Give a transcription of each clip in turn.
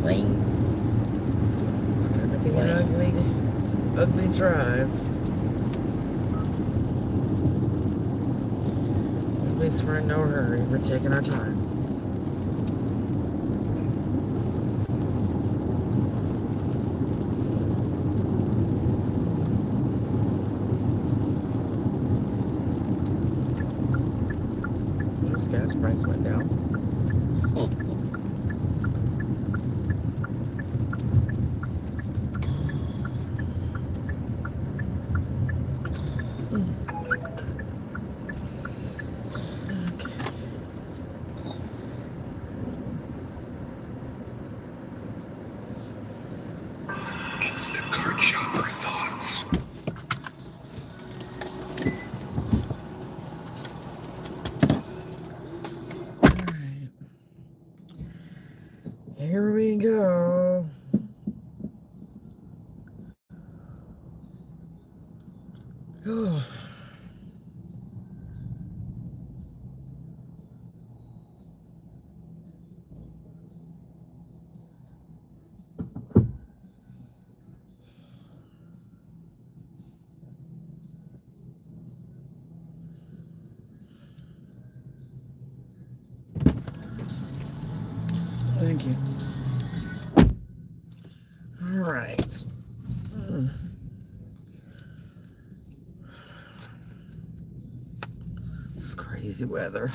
rain. It's gonna be an ugly drive. At least we're in no hurry. We're taking our time. This gas price went down. Instant card shopper thoughts. Alright. Here we go. Oh. Thank you. All right. It's crazy weather.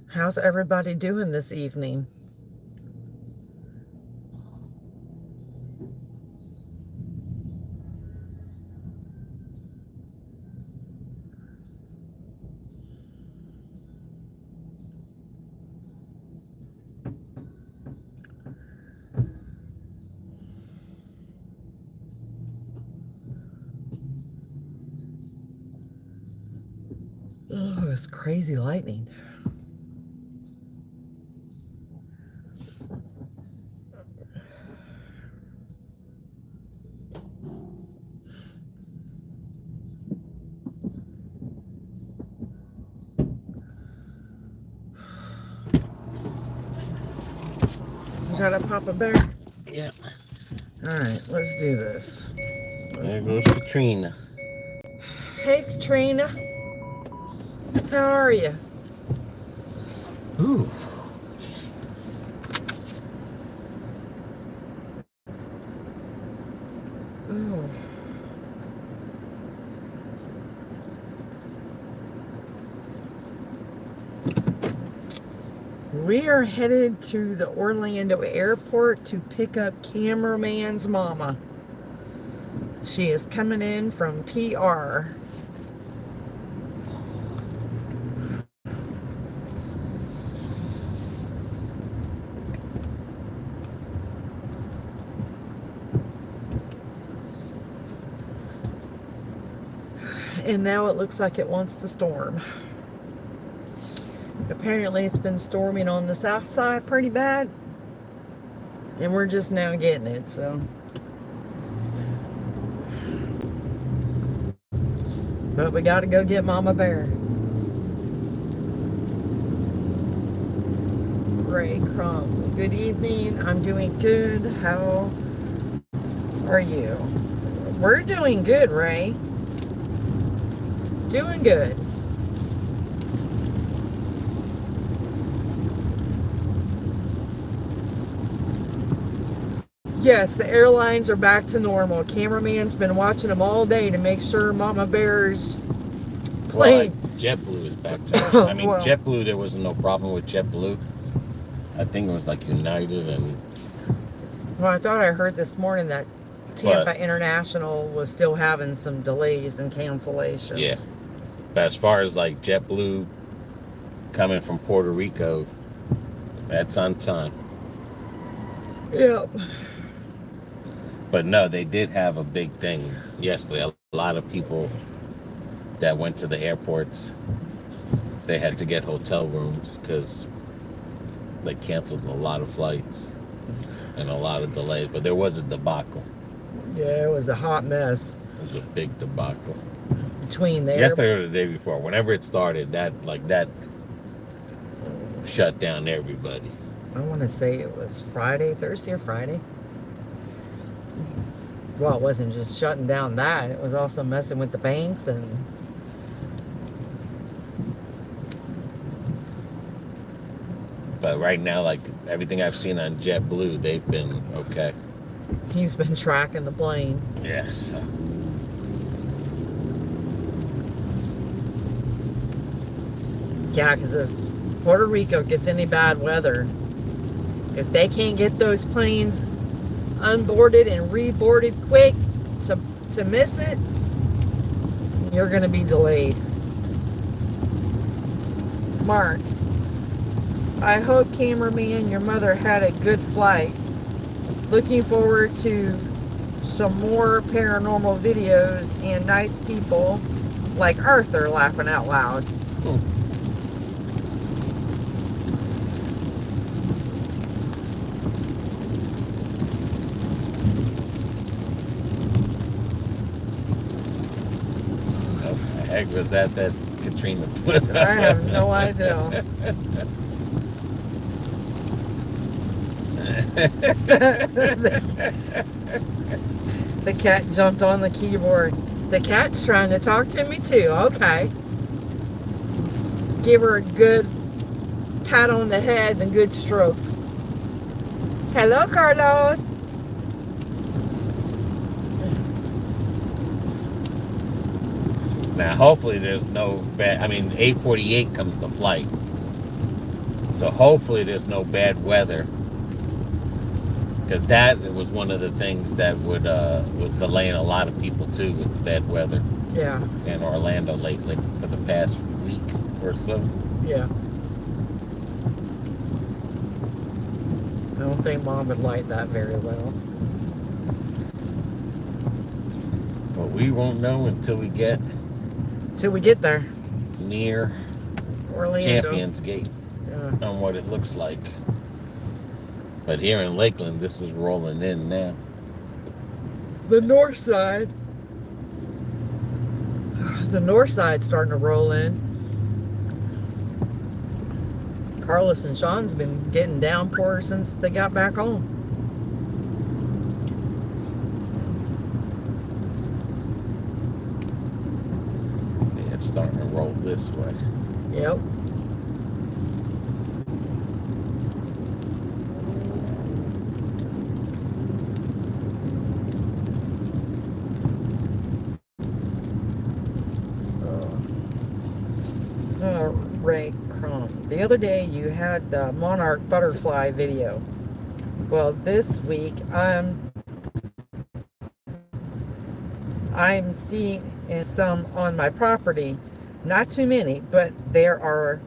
How's everybody doing this evening? Oh, it's crazy lightning. You got a Papa Bear? Yeah. All right, let's do this. There goes Katrina. Hey, Katrina. How are you? Ooh. Oh. We are headed to the Orlando airport to pick up cameraman's mama. She is coming in from PR. And now it looks like it wants to storm. Apparently it's been storming on the south side pretty bad. And we're just now getting it, so. But we gotta go get Mama Bear. Ray Crumb. Good evening. I'm doing good. How are you? We're doing good, Ray. Doing good. Yes, the airlines are back to normal. Cameraman's been watching them all day to make sure Mama Bear's plane. Well, JetBlue is back to. I mean, Well, JetBlue. There was no problem with JetBlue. I think it was like United and. Well, I thought I heard this morning that Tampa International was still having some delays and cancellations. Yeah. But as far as like JetBlue coming from Puerto Rico, that's on time. Yep. But no, they did have a big thing yesterday. A lot of people that went to the airports, they had to get hotel rooms because They canceled a lot of flights and a lot of delays, but there was a debacle. Yeah, it was a hot mess It was a big debacle. between there. Yesterday or the day before, whenever it started, that shut down everybody. I want to say it was Thursday or Friday. Well, it wasn't just shutting down that. It was also messing with the banks and... But right now, like everything I've seen on JetBlue, they've been okay. He's been tracking the plane. Yes. Yeah, because if Puerto Rico gets any bad weather, if they can't get those planes unboarded and reboarded quick to miss it, you're going to be delayed. Mark, I hope, cameraman, your mother had a good flight. Looking forward to some more paranormal videos and nice people like Arthur laughing out loud. Heck was that Katrina put? I have no idea. The cat jumped on the keyboard. The cat's trying to talk to me too. Okay. Give her a good pat on the head and good stroke. Hello, Carlos. Now, hopefully there's no bad... I mean, 8:48 comes the flight. So hopefully there's no bad weather. Because that was one of the things that was delaying a lot of people, too, was the bad weather. Yeah. In Orlando lately for the past week or so. Yeah. I don't think Mom would like that very well. But we won't know until we get there. near Orlando. Champions Gate. Yeah. On what it looks like. But here in Lakeland, this is rolling in now. The north side. The north side's starting to roll in. Carlos and Sean's been getting downpour since they got back home. Yeah, it's starting to roll this way. Yep. Ray Crum. The other day you had the Monarch butterfly video. Well, this week I'm seeing some on my property. Not too many, but they are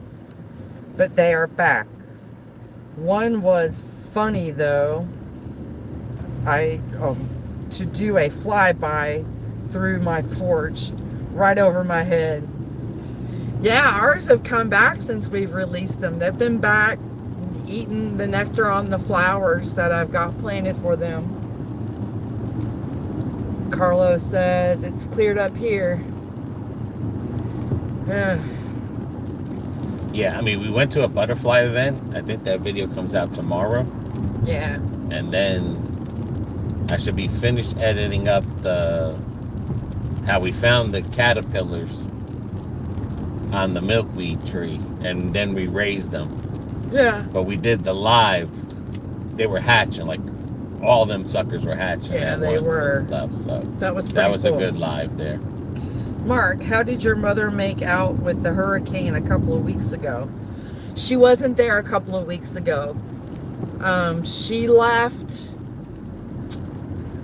back. One was funny though. To do a flyby through my porch right over my head. Yeah, ours have come back since we've released them. They've been back eating the nectar on the flowers that I've got planted for them. Carlos says it's cleared up here. Yeah, I mean, we went to a butterfly event. I think that video comes out tomorrow. Yeah. And then I should be finished editing up how we found the caterpillars on the milkweed tree, and then we raised them. Yeah. But we did the live. They were hatching, like all them suckers were hatching. Yeah, at they once were. and stuff. So That was pretty that was cool. a good live there. Mark, how did your mother make out with the hurricane a couple of weeks ago? She wasn't there a couple of weeks ago. She left.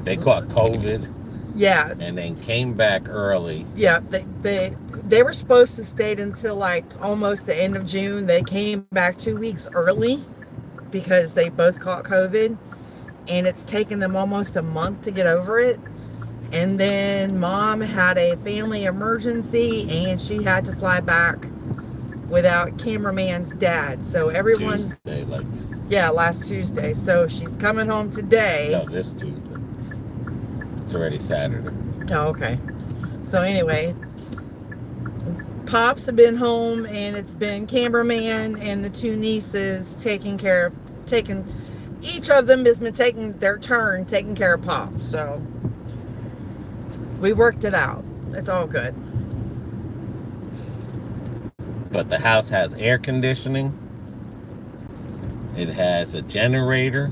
They caught COVID. Yeah. And then came back early. Yeah, they were supposed to stay until like almost the end of June. They came back 2 weeks early because they both caught COVID, and it's taken them almost a month to get over it. And then Mom had a family emergency and she had to fly back without cameraman's dad. So everyone's Tuesday, like, yeah, last Tuesday. So she's coming home today. no, this Tuesday. It's already Saturday. Oh, okay. So anyway, Pops have been home, and it's been cameraman and the two nieces each of them has been taking their turn taking care of Pop. So we worked it out. It's all good. But the house has air conditioning. It has a generator.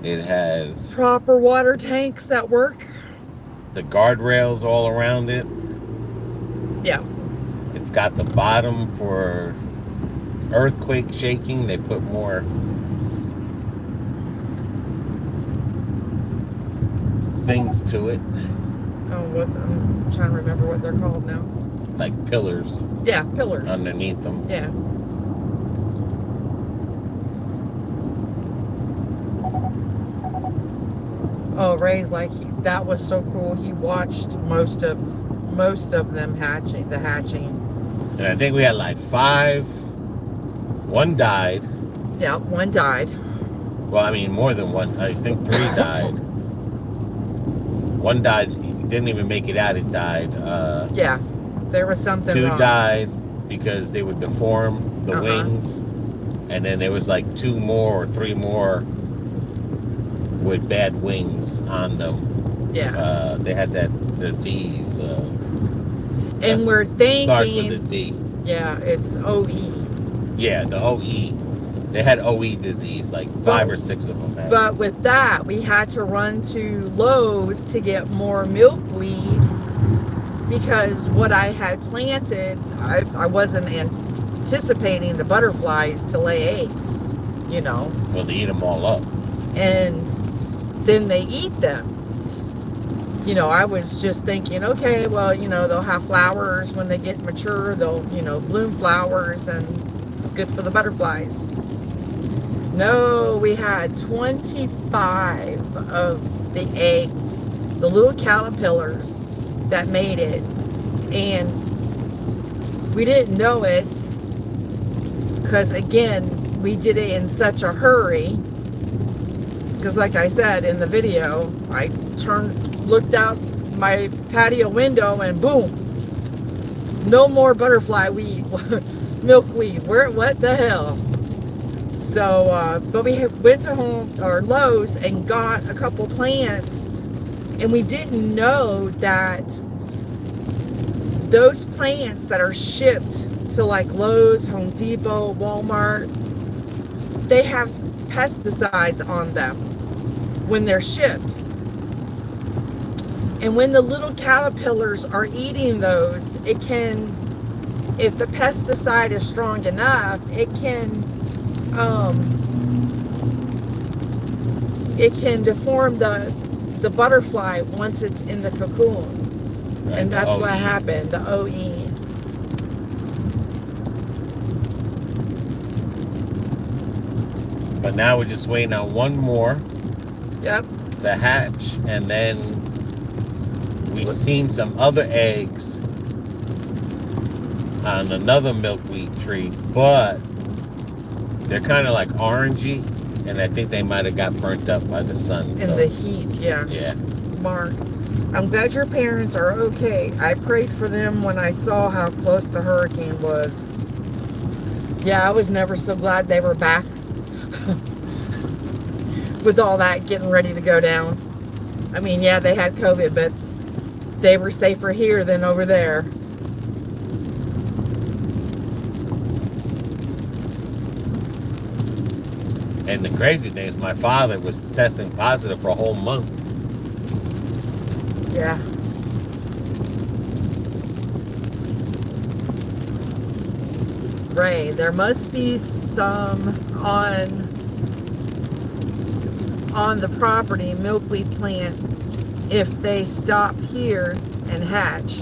It has Proper water tanks that work. the guardrails all around it. Yeah. It's got the bottom for earthquake shaking. They put more things to it, Oh, what I'm trying to remember what they're called now. like pillars Yeah, pillars. underneath them. Yeah. Oh, Ray's like that was so cool. He watched most of them hatching. And I think we had like 5. One died. Yeah, one died. Well, I mean, more than one. I think 3 died. One died. He didn't even make it out. It died. Yeah, there was something 2 wrong. died because they would deform the wings. And then there was like 2 more or 3 more with bad wings on them. Yeah. They had that disease. And we're thinking. Starts with a D. Yeah, it's OE. Yeah, the OE. They had OE disease, like 5 or 6 of them had. But with that, we had to run to Lowe's to get more milkweed because what I had planted, I wasn't anticipating the butterflies to lay eggs, you know. Well, they eat them all up. And then they eat them. You know, I was just thinking, okay, well, you know, they'll have flowers when they get mature. They'll, you know, bloom flowers, and it's good for the butterflies. No, we had 25 of the eggs, the little caterpillars that made it. And we didn't know it because, again, we did it in such a hurry. Because like I said in the video, I looked out my patio window and boom, no more butterfly weed, milkweed. What the hell? So, but we went to Lowe's and got a couple plants, and we didn't know that those plants that are shipped to like Lowe's, Home Depot, Walmart, they have pesticides on them when they're shipped. And when the little caterpillars are eating those, it can, if the pesticide is strong enough, it can deform the butterfly once it's in the cocoon. Right, and that's what happened, the OE. But now we're just waiting on one more Yep. to hatch, and then we've seen some other eggs on another milkweed tree, but they're kind of like orangey, and I think they might have got burnt up by the sun. In the heat, yeah. Yeah. Mark, I'm glad your parents are okay. I prayed for them when I saw how close the hurricane was. Yeah, I was never so glad they were back with all that getting ready to go down. I mean, yeah, they had COVID, but they were safer here than over there. And the crazy thing is my father was testing positive for a whole month. Yeah. Ray, there must be some on the property milkweed plant if they stop here and hatch.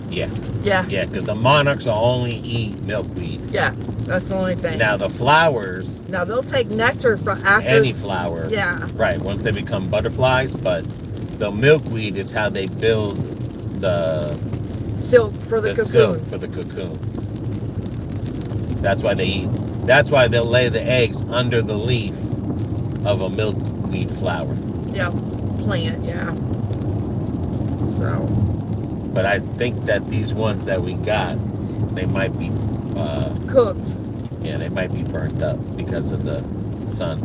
Yeah. Yeah. Yeah, because the monarchs will only eat milkweed. Yeah, that's the only thing. Now the flowers, Now they'll take nectar from after. any flower, Yeah. right, once they become butterflies, but the milkweed is how they build the silk for the cocoon. silk for the cocoon. That's why they eat. That's why they'll lay the eggs under the leaf of a milkweed flower. Yep, plant, yeah. So. But I think that these ones that we got, they might be Cooked. Yeah, they might be burnt up because of the sun.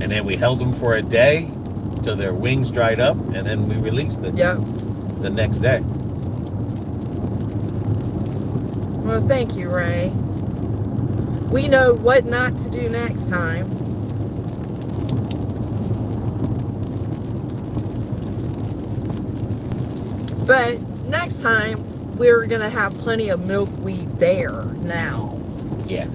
And then we held them for a day till their wings dried up, and then we released them. Yep. The next day. Well, thank you, Ray. We know what not to do next time. But next time, we're going to have plenty of milkweed there now. Yeah.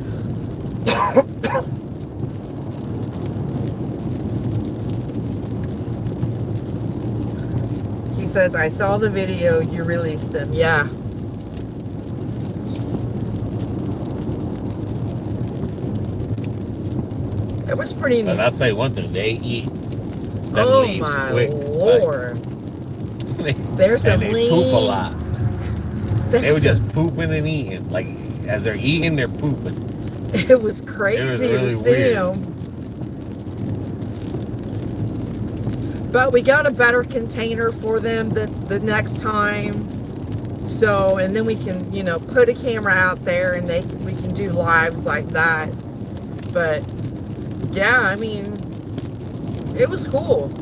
He says, I saw the video, you released them. Yeah. It was pretty neat. But I'll say one thing, they eat them Oh leaves my quick. Lord. There's some and they lean. poop a lot. They There's were just pooping and eating. Like, as they're eating, they're pooping. It was crazy really to see weird. them. But we got a better container for them the next time. So, and then we can, you know, put a camera out there and we can do lives like that. But, yeah, I mean, it was cool.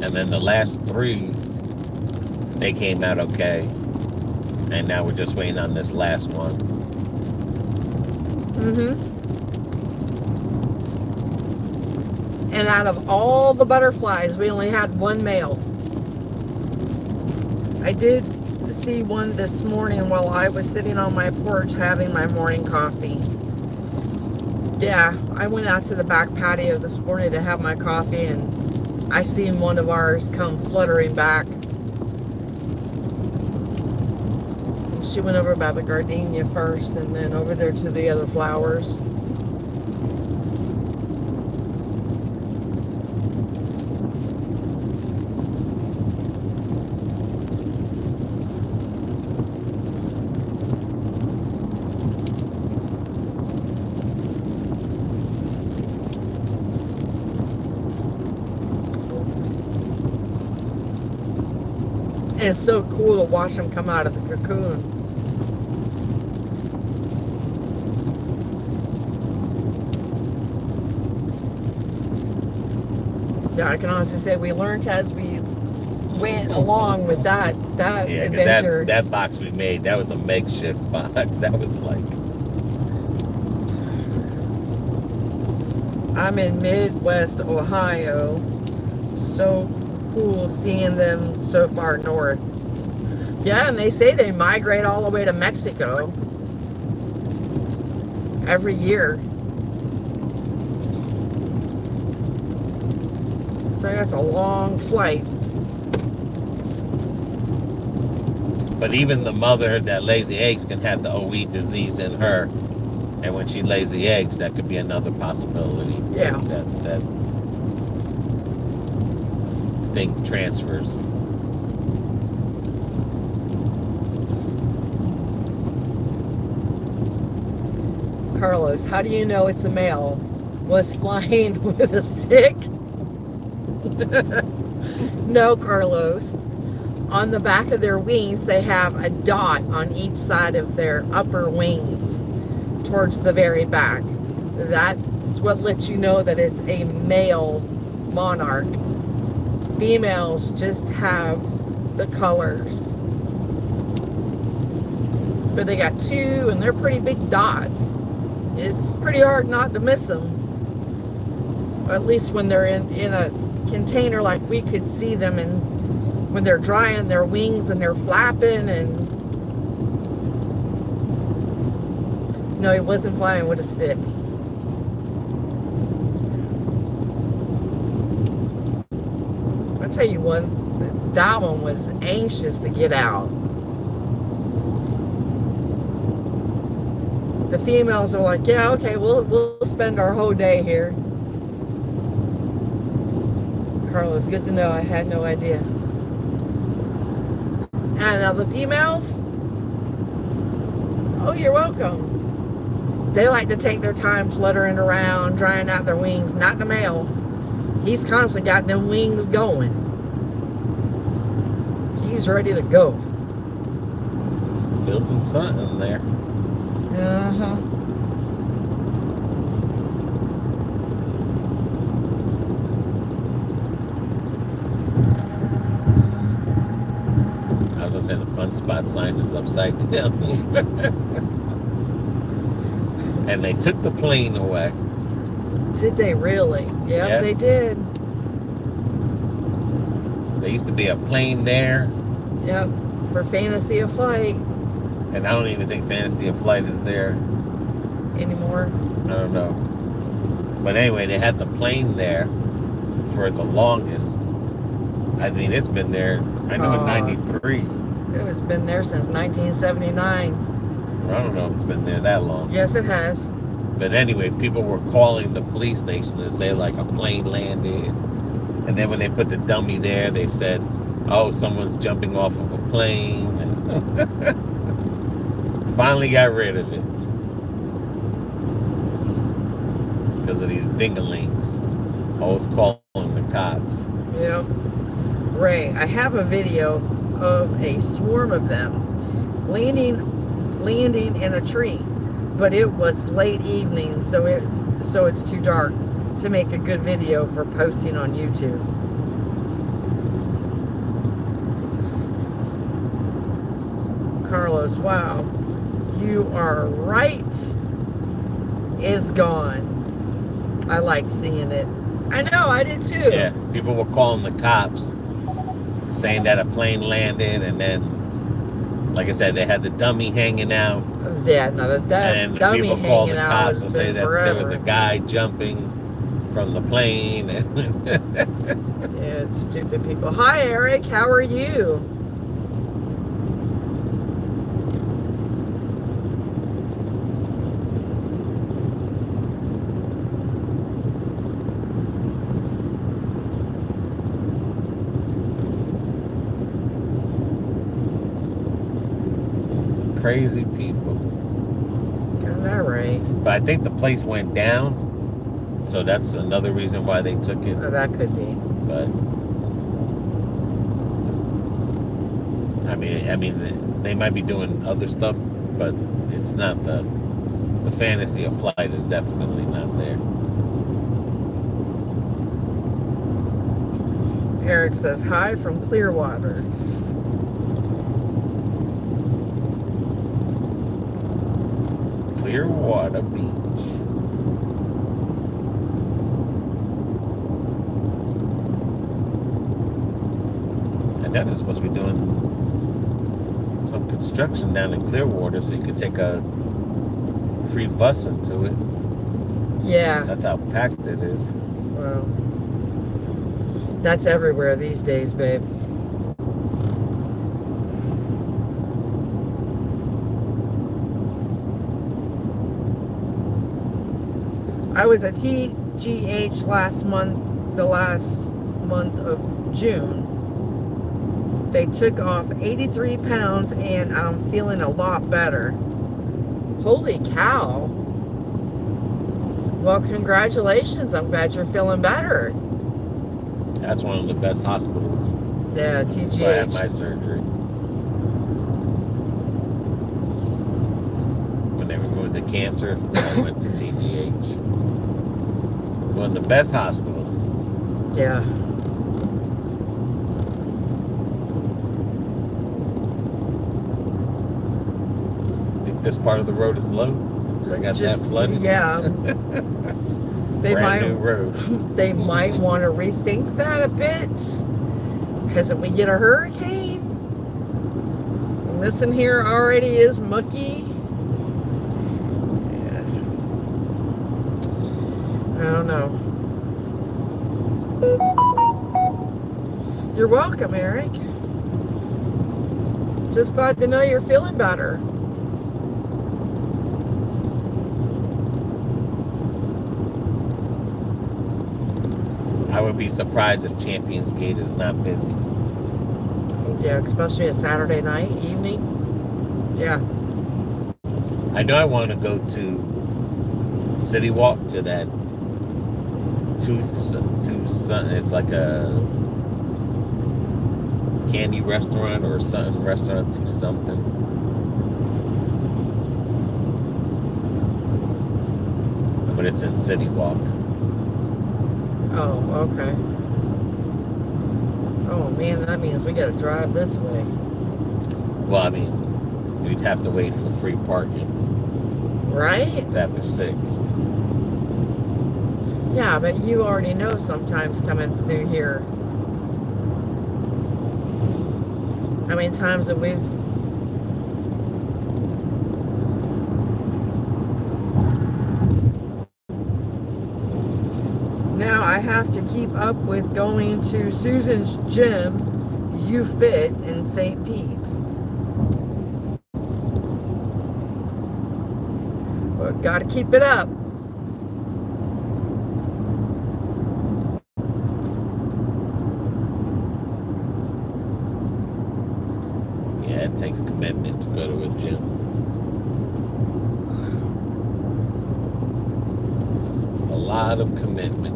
And then the last 3, they came out okay. And now we're just waiting on this last one. And out of all the butterflies, we only had 1 male. I did see one this morning while I was sitting on my porch having my morning coffee. Yeah, I went out to the back patio this morning to have my coffee, and I seen one of ours come fluttering back. She went over by the gardenia first and then over there to the other flowers. And it's so cool to watch them come out of the cocoon. Yeah, I can honestly say we learned as we went along with that adventure. That box we made, that was a makeshift box. That was like... I'm in Midwest Ohio. So cool seeing them so far north. Yeah, and they say they migrate all the way to Mexico every year. So that's a long flight. But even the mother that lays the eggs can have the OE disease in her. And when she lays the eggs, that could be another possibility. Yeah. That thing transfers. Carlos, how do you know it's a male? Was flying with a stick? No, Carlos. On the back of their wings, they have a dot on each side of their upper wings towards the very back. That's what lets you know that it's a male monarch. Females just have the colors. But they got 2 and they're pretty big dots. It's pretty hard not to miss them. Or at least when they're in a container like we could see them, and when they're drying their wings and they're flapping. And no, he wasn't flying with a stick. I'll tell you one, that one was anxious to get out. The females are like, yeah, okay, we'll spend our whole day here. Carlos, good to know. I had no idea. And now the females, oh, you're welcome. They like to take their time fluttering around, drying out their wings. Not the male. He's constantly got them wings going. He's ready to go. Building something there. Uh-huh. I was gonna say the fun spot sign is upside down. And they took the plane away. Did they really? Yep, they did. There used to be a plane there. Yep, for Fantasy of Flight. And I don't even think Fantasy of Flight is there Anymore. I don't know. But anyway, they had the plane there for the longest. I mean, it's been there. I know in 93. It has been there since 1979. I don't know if it's been there that long. Yes, it has. But anyway, people were calling the police station to say like a plane landed. And then when they put the dummy there, they said, oh, someone's jumping off of a plane. Finally got rid of it. Because of these dingalings. Always calling the cops. Yep. Ray, I have a video of a swarm of them landing in a tree. But it was late evening, so it's too dark to make a good video for posting on YouTube. Carlos, wow. You are right. Is gone. I like seeing it. I know, I did too. Yeah, people were calling the cops, saying that a plane landed, and then, like I said, they had the dummy hanging out. Yeah, no, that and dummy people called the hanging out cops has to say been that forever. there was a guy jumping from the plane. Yeah, it's stupid people. Hi, Eric. How are you? Crazy people. Isn't that right? But I think the place went down, so that's another reason why they took it. Oh, that could be. But I mean, they might be doing other stuff, but it's not the Fantasy of Flight is definitely not there. Eric says hi from Clearwater. Clearwater Beach. And that is supposed to be doing some construction down in Clearwater, so you could take a free bus into it. Yeah. That's how packed it is. Well, that's everywhere these days, babe. I was at TGH the last month of June. They took off 83 pounds and I'm feeling a lot better. Holy cow. Well, congratulations. I'm glad you're feeling better. That's one of the best hospitals. Yeah, That's where I had my TGH. surgery. When they removed the cancer, I went to TGH. It's one of the best hospitals. Yeah. Think this part of the road is low? I got that flooded. Yeah. They Brand new might road. they might want to rethink that a bit. Because if we get a hurricane, and this in here already is mucky. Yeah. I don't know. You're welcome, Eric. Just glad to know you're feeling better. I would be surprised if Champions Gate is not busy. Yeah, especially a Saturday night, evening. Yeah. I know I want to go to City Walk to that it's like a candy restaurant or something restaurant to something. But it's in City Walk. Oh, okay. Oh man, that means we gotta drive this way. Well, I mean, we'd have to wait for free parking. Right? It's after 6. Yeah, but you already know sometimes coming through here. How many times that we've... Now I have to keep up with going to Susan's gym, You Fit in St. Pete. But gotta keep it up. Yeah, it takes commitment to go to a gym. A lot of commitment.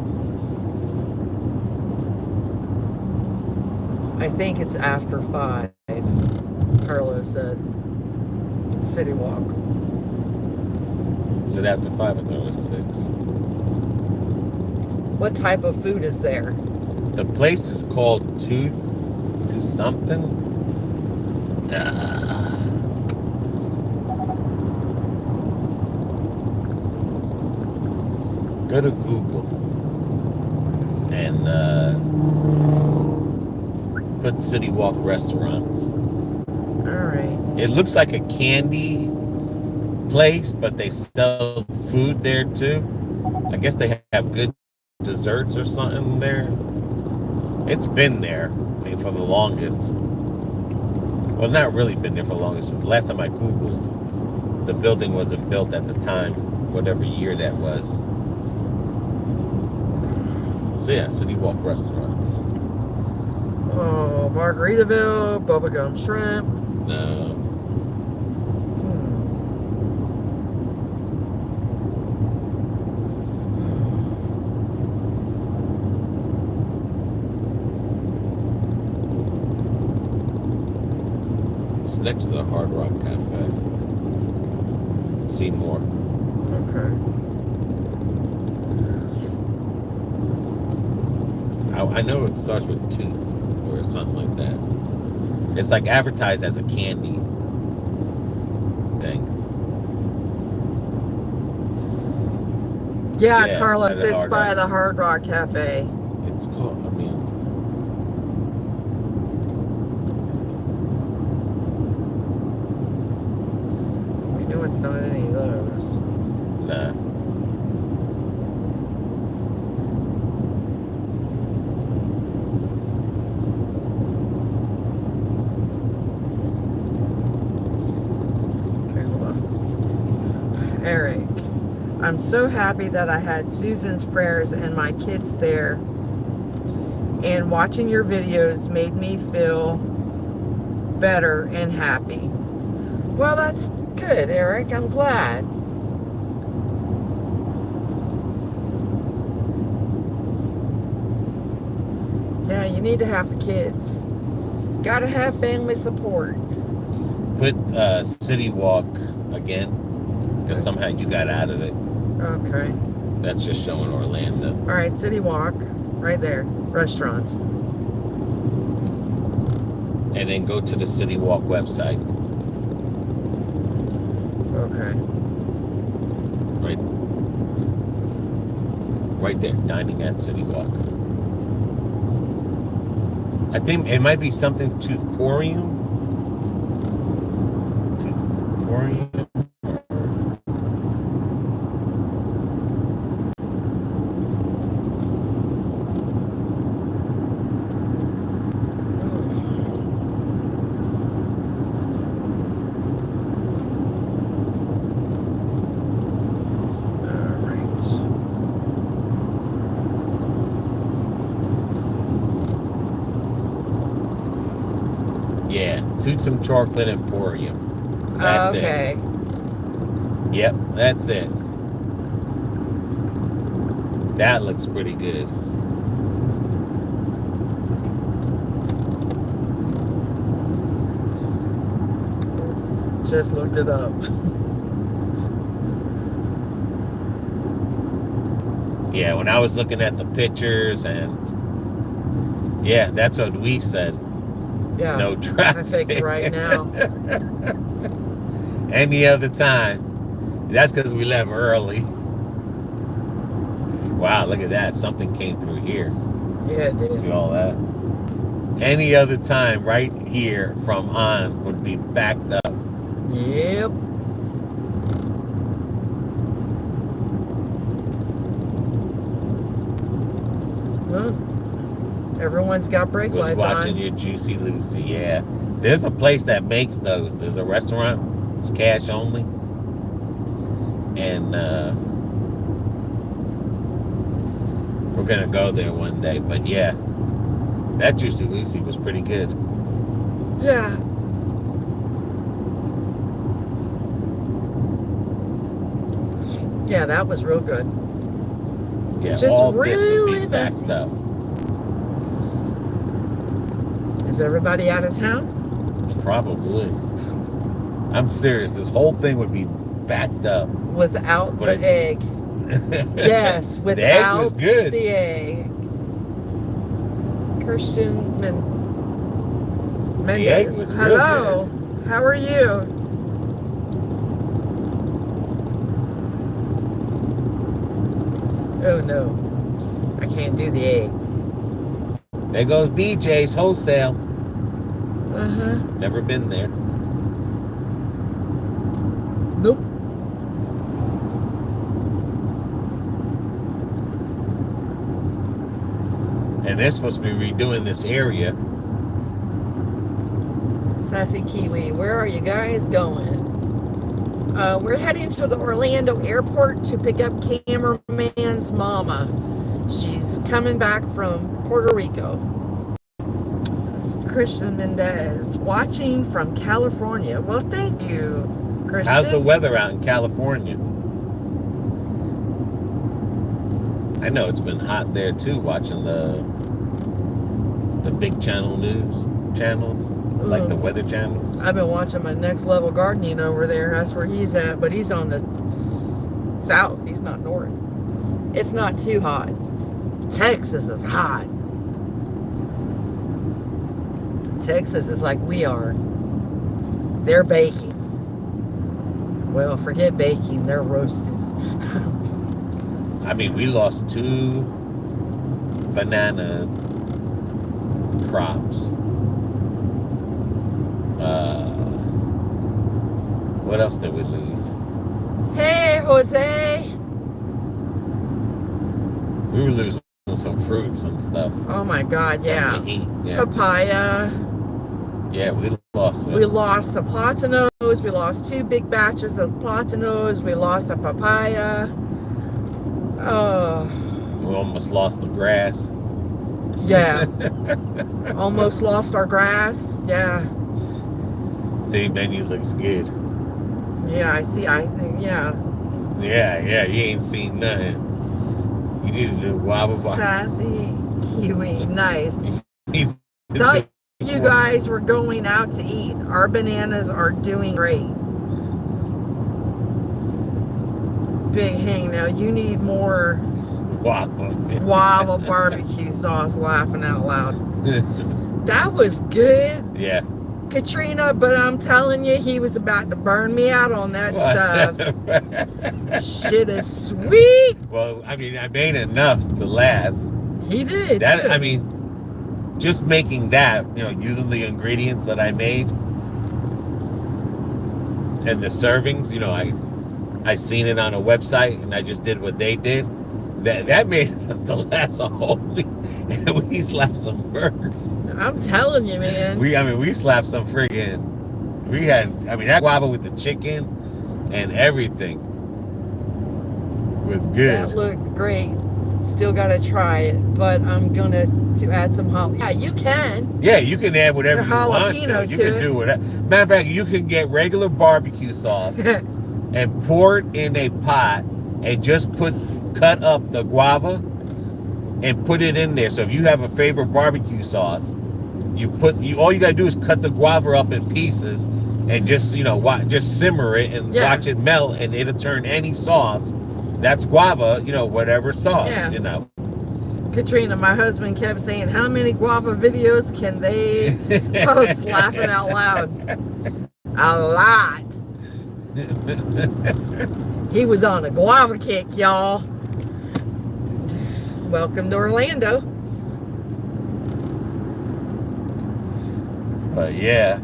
I think it's after 5, Carlos said. City Walk. Is it after 5? I thought it was 6. What type of food is there? The place is called Tooth to something. Go to Google and put City Walk restaurants. Alright. It looks like a candy place, but they sell food there too. I guess they have good desserts or something there. It's been there, I mean, for the longest. Well, not really been there for the longest. The last time I Googled, the building wasn't built at the time, whatever year that was. So yeah, City Walk restaurants. Oh, Margaritaville, bubblegum shrimp. No. It's next to the Hard Rock Cafe. See more. Okay. I know it starts with tooth or something like that. It's like advertised as a candy thing. Yeah, Carlos, by the it's Hard by Rock. the Hard Rock Cafe. It's called, I mean, We know it's not any of those. nah. Okay, hold on. Eric, I'm so happy that I had Susan's prayers and my kids there. And watching your videos made me feel better and happy. Well, that's good, Eric. I'm glad. Yeah, you need to have the kids. Gotta have family support. Put City Walk again, because somehow you got out of it. Okay. That's just showing Orlando. All right, City Walk, right there. Restaurants. And then go to the City Walk website. Okay. Right there, dining at City Walk. I think it might be something Toothporium. Toothporium. Yeah, Toothsome Chocolate Emporium. That's Okay. it. Yep, that's it. That looks pretty good. Just looked it up. Yeah, when I was looking at the pictures, and yeah, that's what we said. Yeah. No traffic. I figure right now. Any other time. That's because we left early. Wow, look at that. Something came through here. Yeah, it did. See all that? Any other time right here from on would be backed up. Yep. Look, everyone's got brake Was lights watching on. your Juicy Lucy, yeah. There's a place that makes those. There's a restaurant. It's cash only. And we're gonna go there one day. But yeah, that Juicy Lucy was pretty good. Yeah. Yeah, that was real good. Yeah, Just all this would really be backed messy. up. Is everybody out of town? Probably. I'm serious. This whole thing would be backed up. Without But the egg. Yes, The egg was without good. the egg. Christian Mendez. egg was real Hello. How are you? Oh no. I can't do the egg. There goes BJ's Wholesale. Uh-huh. Never been there. Nope. And they're supposed to be redoing this area. Sassy Kiwi, where are you guys going? We're heading to the Orlando airport to pick up cameraman's mama. She's coming back from Puerto Rico. Christian Mendez, watching from California. Well, thank you, Christian. How's the weather out in California? I know it's been hot there too, watching the big channel news channels, like the weather channels. I've been watching my Next Level Gardening over there. That's where he's at, but he's on the south. He's not north. It's not too hot. Texas is hot. Texas is like we are. They're baking. Well, forget baking. They're roasting. I mean, we lost 2 banana crops. What else did we lose? Hey, Jose. We were losing some fruits and stuff. Oh my God, yeah. From the heat. Yeah. Papaya. Yeah, we lost it. We lost the platanos. We lost 2 big batches of platanos. We lost a papaya. We almost lost the grass. Yeah. Almost lost our grass. Yeah. See, menu looks good. Yeah, I see. I think, yeah. Yeah, you ain't seen nothing. You need to do guava bar. Sassy kiwi. Nice. You Thought you guys were going out to eat. Our bananas are doing great. Bighangnail, you need more guava barbecue sauce. Laughing out loud. That was good. Yeah. Katrina, but I'm telling you, he was about to burn me out on that stuff. Shit is sweet. Well, I mean, I made enough to last. He did. That too. I mean, just making that, using the ingredients that I made and the servings, I seen it on a website and I just did what they did. That made enough to last a whole week. And we slapped some burgers. I'm telling you, man. We slapped some friggin'. That guava with the chicken and everything was good. That looked great. Still gotta try it, but I'm gonna to add some Yeah, you can. Yeah, you can add whatever you want to. Jalapenos You to can it. do whatever. Matter of fact, you can get regular barbecue sauce and pour it in a pot and just cut up the guava and put it in there. So if you have a favorite barbecue sauce, all you gotta do is cut the guava up in pieces and just just simmer it and watch it melt, and it'll turn any sauce. That's guava, whatever sauce, Katrina, my husband kept saying, how many guava videos can they post? Laughing out loud. A lot. He was on a guava kick, y'all. Welcome to Orlando. But yeah.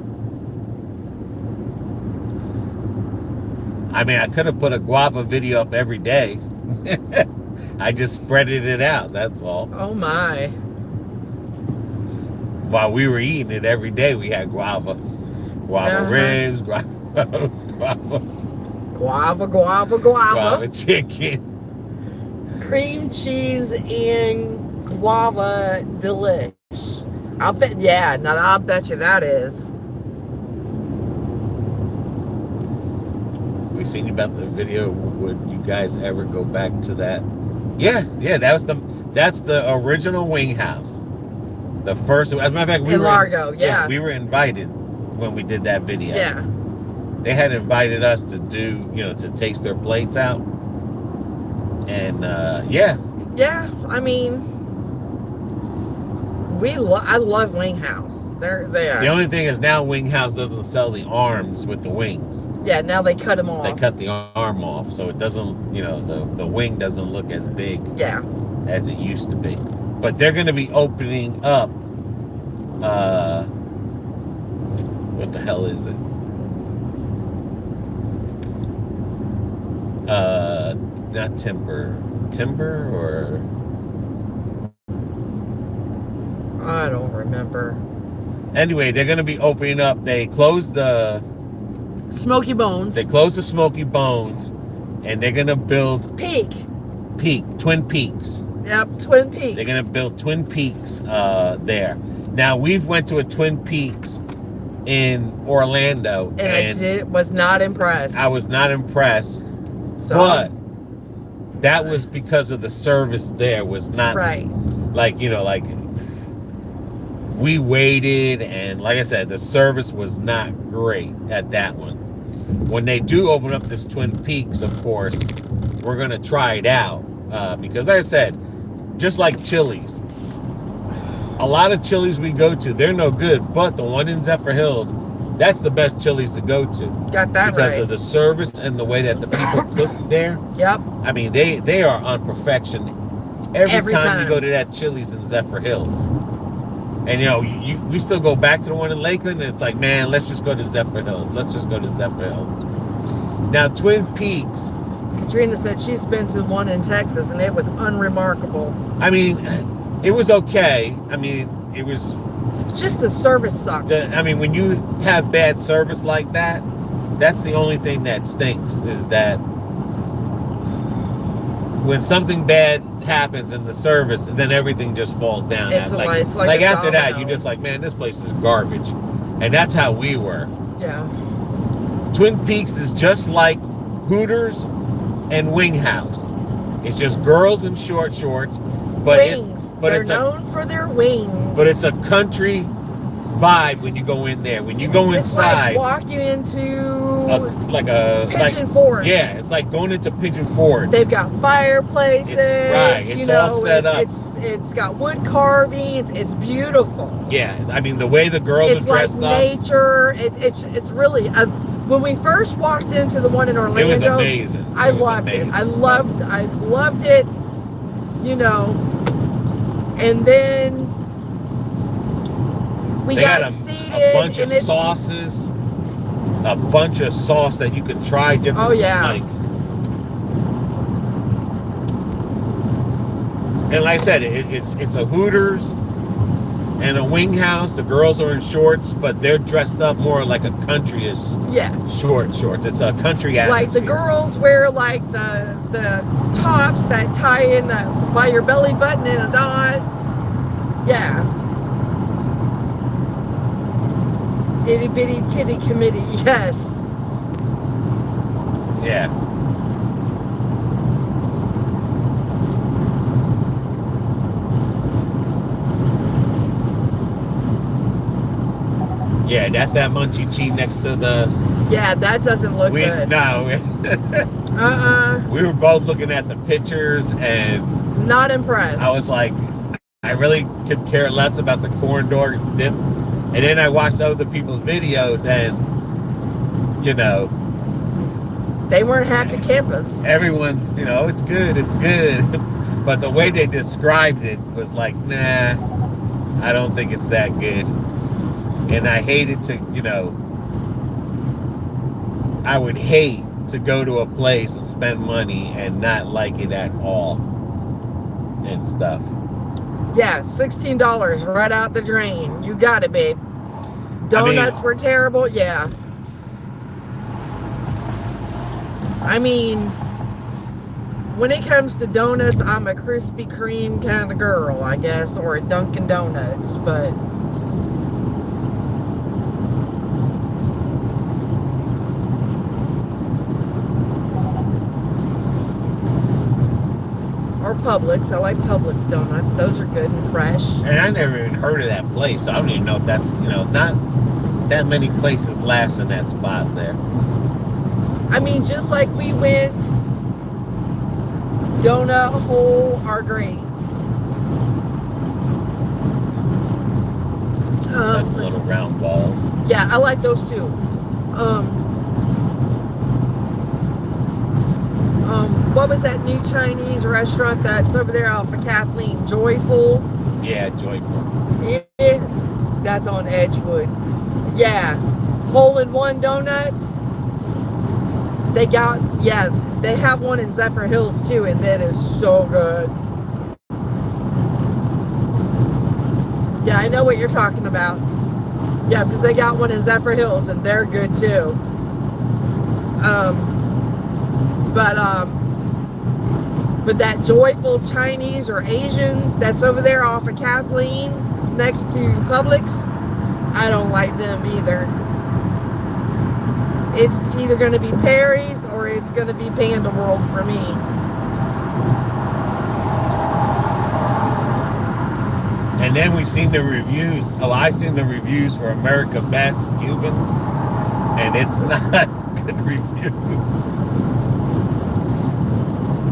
I mean, I could have put a guava video up every day. I just spreaded it out, that's all. Oh my. While we were eating it every day, we had guava. Guava ribs, guava chicken. Cream cheese and guava delish. I'll bet you that is. We seen about the video. Would you guys ever go back to that? Yeah, that's the original wing house. The first, as a matter of fact, in Largo, we were invited when we did that video. Yeah. They had invited us to do, to taste their plates out. And yeah. Yeah, I mean, I love Wing House. They are. The only thing is now Wing House doesn't sell the arms with the wings. Yeah, now they cut them off. They cut the arm off, so it doesn't, the wing doesn't look as big as it used to be. But they're going to be opening up, what the hell is it? Not timber or... I don't remember. Anyway, they're going to be opening up. They closed the Smoky Bones. They closed the Smoky Bones, and they're going to build Twin Peaks. Yep, Twin Peaks. They're going to build Twin Peaks there. Now, we've went to a Twin Peaks in Orlando, and I was not impressed. I was not impressed, but that was because of the service there was not like we waited, and like I said, the service was not great at that one. When they do open up this Twin Peaks, of course, we're going to try it out. Because like I said, just like Chili's, a lot of Chili's we go to, they're no good, but the one in Zephyr Hills, that's the best Chili's to go to. Got that because of the service and the way that the people cook there. Yep. I mean, they are on perfection every time you go to that Chili's in Zephyr Hills. And we still go back to the one in Lakeland, and it's like, man, let's just go to Zephyr Hills. Let's just go to Zephyr Hills. Now, Twin Peaks. Katrina said she's been to one in Texas, and it was unremarkable. I mean, it was okay. I mean, it was... just the service sucked. I mean, when you have bad service like that, that's the only thing that stinks, is that when something bad happens in the service, then everything just falls down. It's like after that, you're just like, man, this place is garbage. And that's how we were. Yeah. Twin Peaks is just like Hooters and Wing House. It's just girls in short shorts. But they're known for their wings. But it's a country vibe when you go in there. When you go inside, it's like walking into Pigeon Forge. Yeah, it's like going into Pigeon Forge. They've got fireplaces. It's all set up. It's got wood carvings. It's beautiful. Yeah, I mean the way the girls are dressed up. It's like nature. It's really. When we first walked into the one in Orlando, it was amazing. I loved it. I loved it. And then we got seated. A bunch of sauces. A bunch of sauce that you could try different. Oh yeah. And like I said, it's a Hooters And a wing house, the girls are in shorts, but they're dressed up more like a country-ish Yes. shorts. It's a country atmosphere. Like the girls wear like the tops that tie in by your belly button in a knot. Yeah. Itty bitty titty committee. Yes. Yeah. Yeah, that's that Munchie Cheese next to the... Yeah, that doesn't look good. No. We were both looking at the pictures and... Not impressed. I was like, I really could care less about the corn dog dip. And then I watched other people's videos and, you know... They weren't happy campers. Everyone's, you know, it's good. But the way they described it was like, nah, I don't think it's that good. And I hated to, you know, I would hate to go to a place and spend money and not like it at all and stuff. Yeah, $16 right out the drain. You got it, babe. Donuts were terrible. Yeah. I mean, when it comes to donuts, I'm a Krispy Kreme kind of girl, I guess, or a Dunkin' Donuts, but... Or Publix. I like Publix donuts. Those are good and fresh. And I never even heard of that place, so I don't even know if that's, you know, not that many places last in that spot there. I mean, just like we went, donut hole are great. That's little round balls. Yeah, I like those too. What was that new Chinese restaurant that's over there off of Kathleen? Joyful? Yeah, Joyful. Yeah, that's on Edgewood. Yeah, hole-in-one donuts. They got, yeah, they have one in Zephyr Hills too, and that is so good. Yeah, I know what you're talking about. Yeah, because they got one in Zephyr Hills, and they're good too. But that Joyful Chinese or Asian that's over there off of Kathleen next to Publix, I don't like them either. It's either going to be Perry's or it's going to be Panda World for me. And then we've seen the reviews. Oh, I've seen the reviews for America Best Cuban, and it's not good reviews.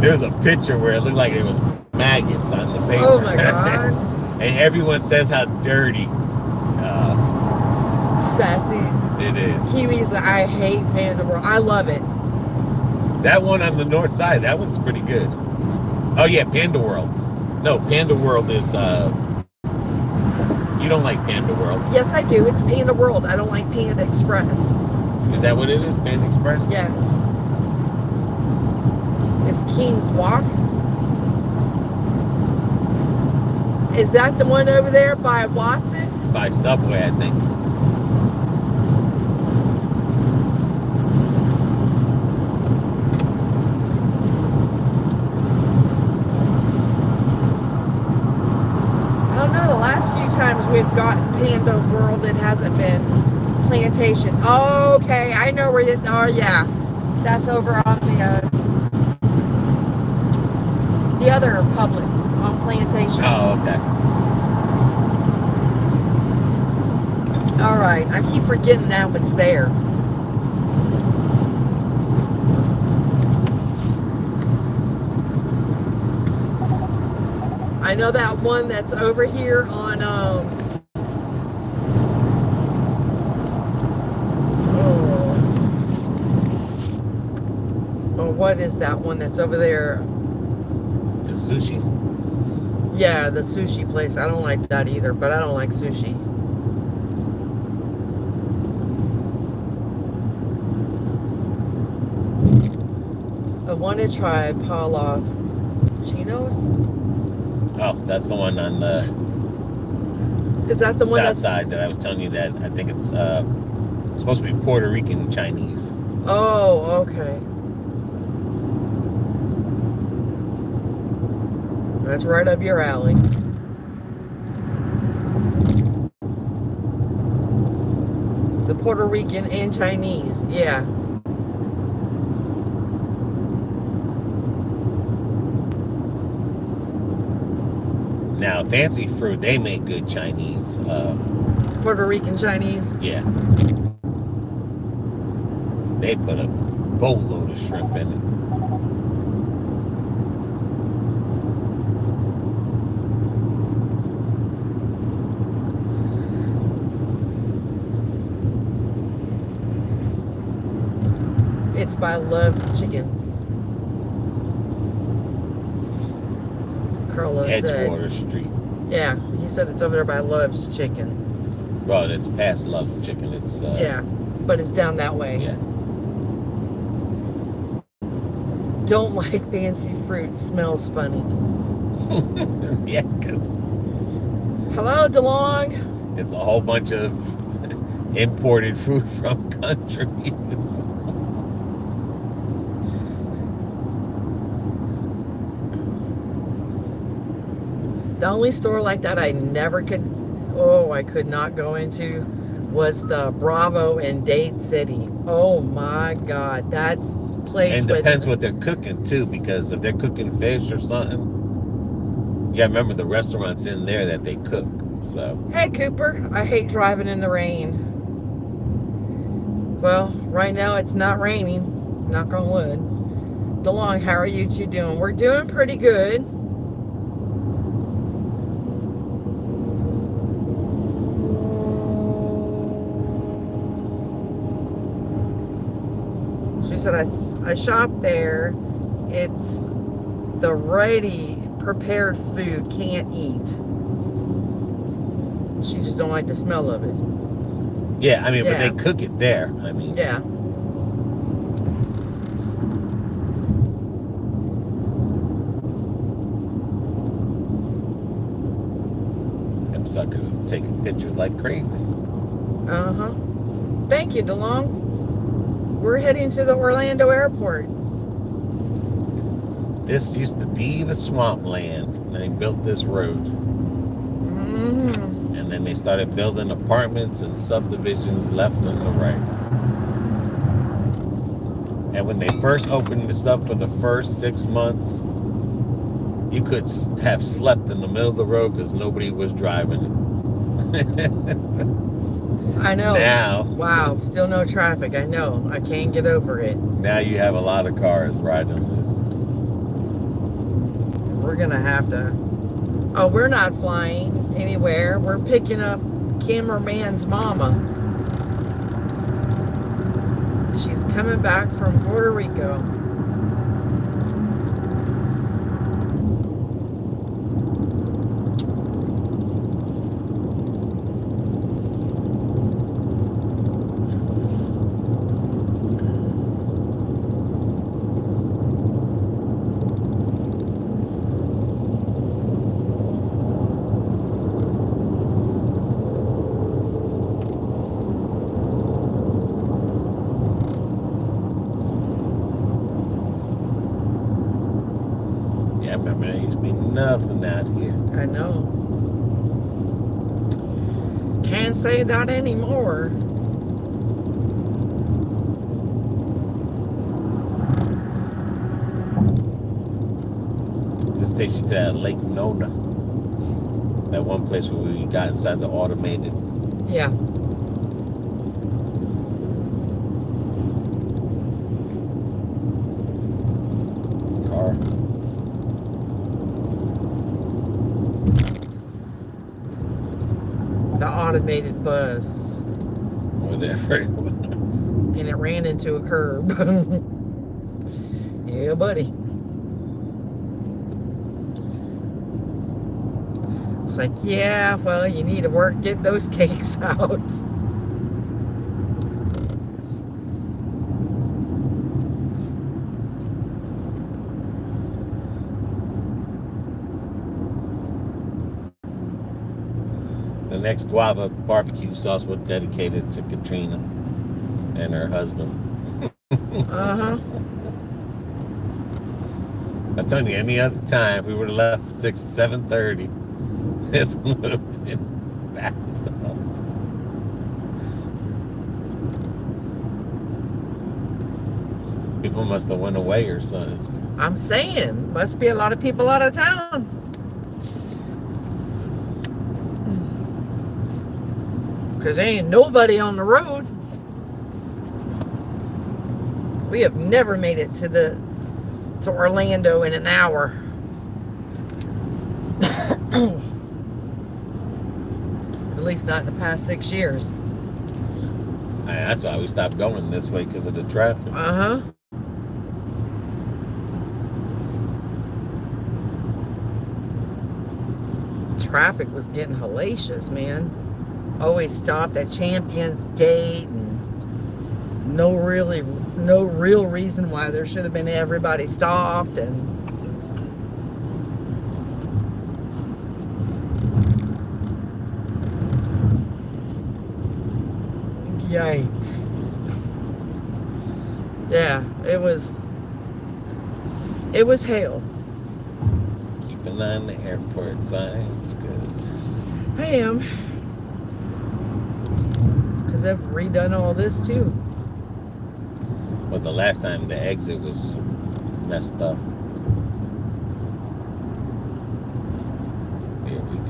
There's a picture where it looked like it was maggots on the paper. Oh my God. And everyone says how dirty. Sassy. It is. Kiwis, I hate Panda World. I love it. That one on the north side, that one's pretty good. Oh yeah, Panda World. No, Panda World is, you don't like Panda World. Yes, I do. It's Panda World. I don't like Panda Express. Is that what it is, Panda Express? Yes. It's King's Walk. Is that the one over there by Watson? By Subway, I think. I don't know. The last few times we've gotten Panda World, it hasn't been Plantation. Oh, okay. I know where it. Oh, yeah. That's over on the other Publix on Plantation. Oh, okay. All right. I keep forgetting that one's there. I know that one that's over here on what is that one that's over there? The sushi? Yeah, the sushi place. I don't like that either, but I don't like sushi. I want to try Palos Chinos. Oh, that's the one on the Is that the one South that's... side that I was telling you that I think it's supposed to be Puerto Rican Chinese. Oh, okay. That's right up your alley. The Puerto Rican and Chinese, yeah. Now, Fancy Fruit, they make good Chinese. Puerto Rican Chinese? Yeah. They put a boatload of shrimp in it. It's by Love Chicken. Carlo Edgewater said. Street. Yeah, he said it's over there by Love's Chicken. Well, it's past Love's Chicken. It's yeah, but it's down that way. Yeah. Don't like Fancy Fruit. Smells funny. Yeah, because Hello, DeLong. it's a whole bunch of imported food from countries. The only store like that I could not go into was the Bravo in Dade City. Oh my God, that's the place. And it depends what they're cooking too, because if they're cooking fish or something, you gotta remember the restaurants in there that they cook. So. Hey Cooper, I hate driving in the rain. Well, right now it's not raining. Knock on wood. DeLong, how are you two doing? We're doing pretty good. She said, I shop there. It's the ready prepared food, can't eat. She just don't like the smell of it. Yeah, I mean, Yeah. but they cook it there. I mean. Yeah. Them suckers are taking pictures like crazy. Uh-huh. Thank you, DeLong. We're heading to the Orlando airport. This used to be the swampland. And they built this road. Mm-hmm. And then they started building apartments and subdivisions left and the right. And when they first opened this up for the first 6 months, you could have slept in the middle of the road because nobody was driving it. I know. Now. Wow, still no traffic. I know. I can't get over it. Now you have a lot of cars riding on this. We're going to have to... Oh, we're not flying anywhere. We're picking up cameraman's mama. She's coming back from Puerto Rico. Nothing out here. I know. Can't say that anymore. This takes you to that Lake Nona. That one place where we got inside the automated. Yeah. Car. The automated bus. Whatever it was. And it ran into a curb. Yeah, buddy. It's like, yeah, well, you need to get those cakes out. next guava barbecue sauce was dedicated to Katrina and her husband. Uh-huh. I'm telling you, any other time, if we would have left 7:30, this would have been backed up. People must have went away or something. I'm saying, must be a lot of people out of town. Because there ain't nobody on the road. We have never made it to Orlando in an hour. At least not in the past 6 years. That's why we stopped going this way, because of the traffic. Uh-huh. Traffic was getting hellacious, man. Always stopped at Champions Gate, and no real reason why there should have been everybody stopped. And yikes. Yeah, it was hell. Keep an eye on the airport signs, because I am. Because I've redone all this too. well, the last time the exit was messed up. Here we go.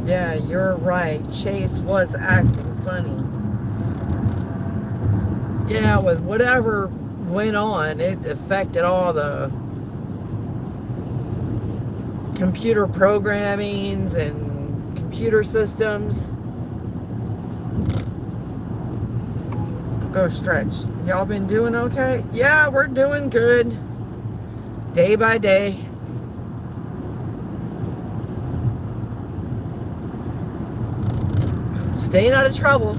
Yeah, you're right. Chase was acting funny. Yeah, with whatever went on, it affected all the computer programmings and computer systems. Go Stretch. Y'all been doing okay? Yeah, we're doing good. Day by day. Staying out of trouble.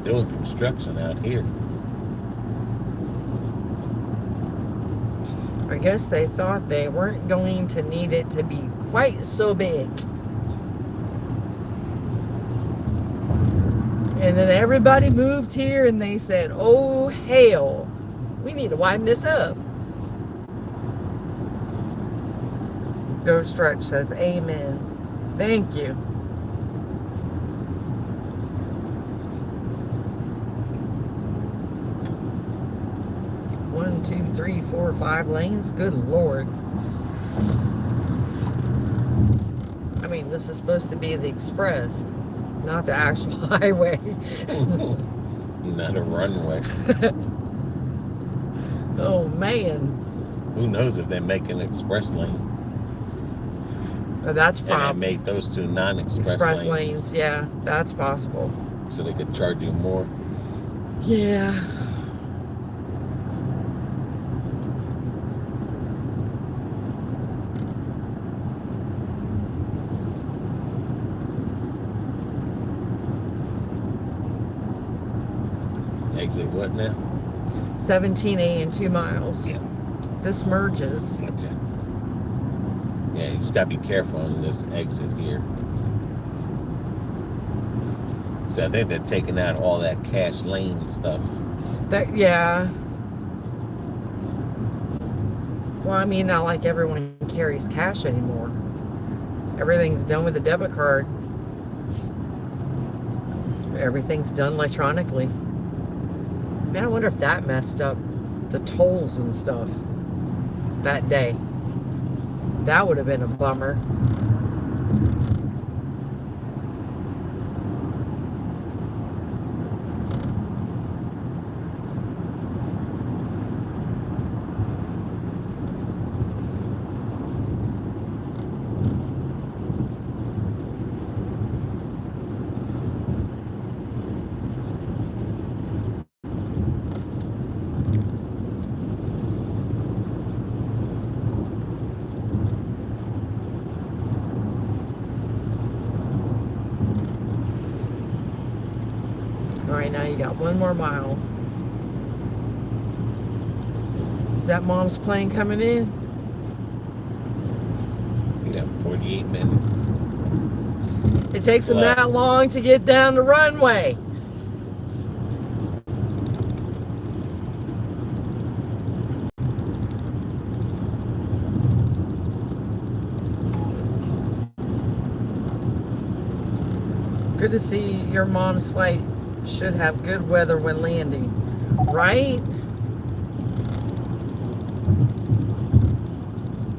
Doing construction out here. I guess they thought they weren't going to need it to be quite so big. And then everybody moved here and they said, oh hell, we need to widen this up. Go Stretch says, amen. Thank you. One, two, three, 4, 5 lanes. Good Lord. I mean, this is supposed to be the express, not the actual highway. Not a runway. Oh man. Who knows if they make an express lane? That's And they probably make those two non-express express lanes. lanes. Yeah, that's possible. So they could charge you more. Yeah. Exit what now? 17A and 2 miles. Yeah. This merges. Okay. Yeah, you just gotta be careful on this exit here. So I think they're taking out all that cash lane stuff. That, yeah. Well, I mean, not like everyone carries cash anymore. Everything's done with a debit card. Everything's done electronically. Man, I wonder if that messed up the tolls and stuff that day. That would have been a bummer. now you got 1 more mile. Is that Mom's plane coming in? You got 48 minutes. It takes them Less. that long to get down the runway. Good to see your mom's flight should have good weather when landing, right?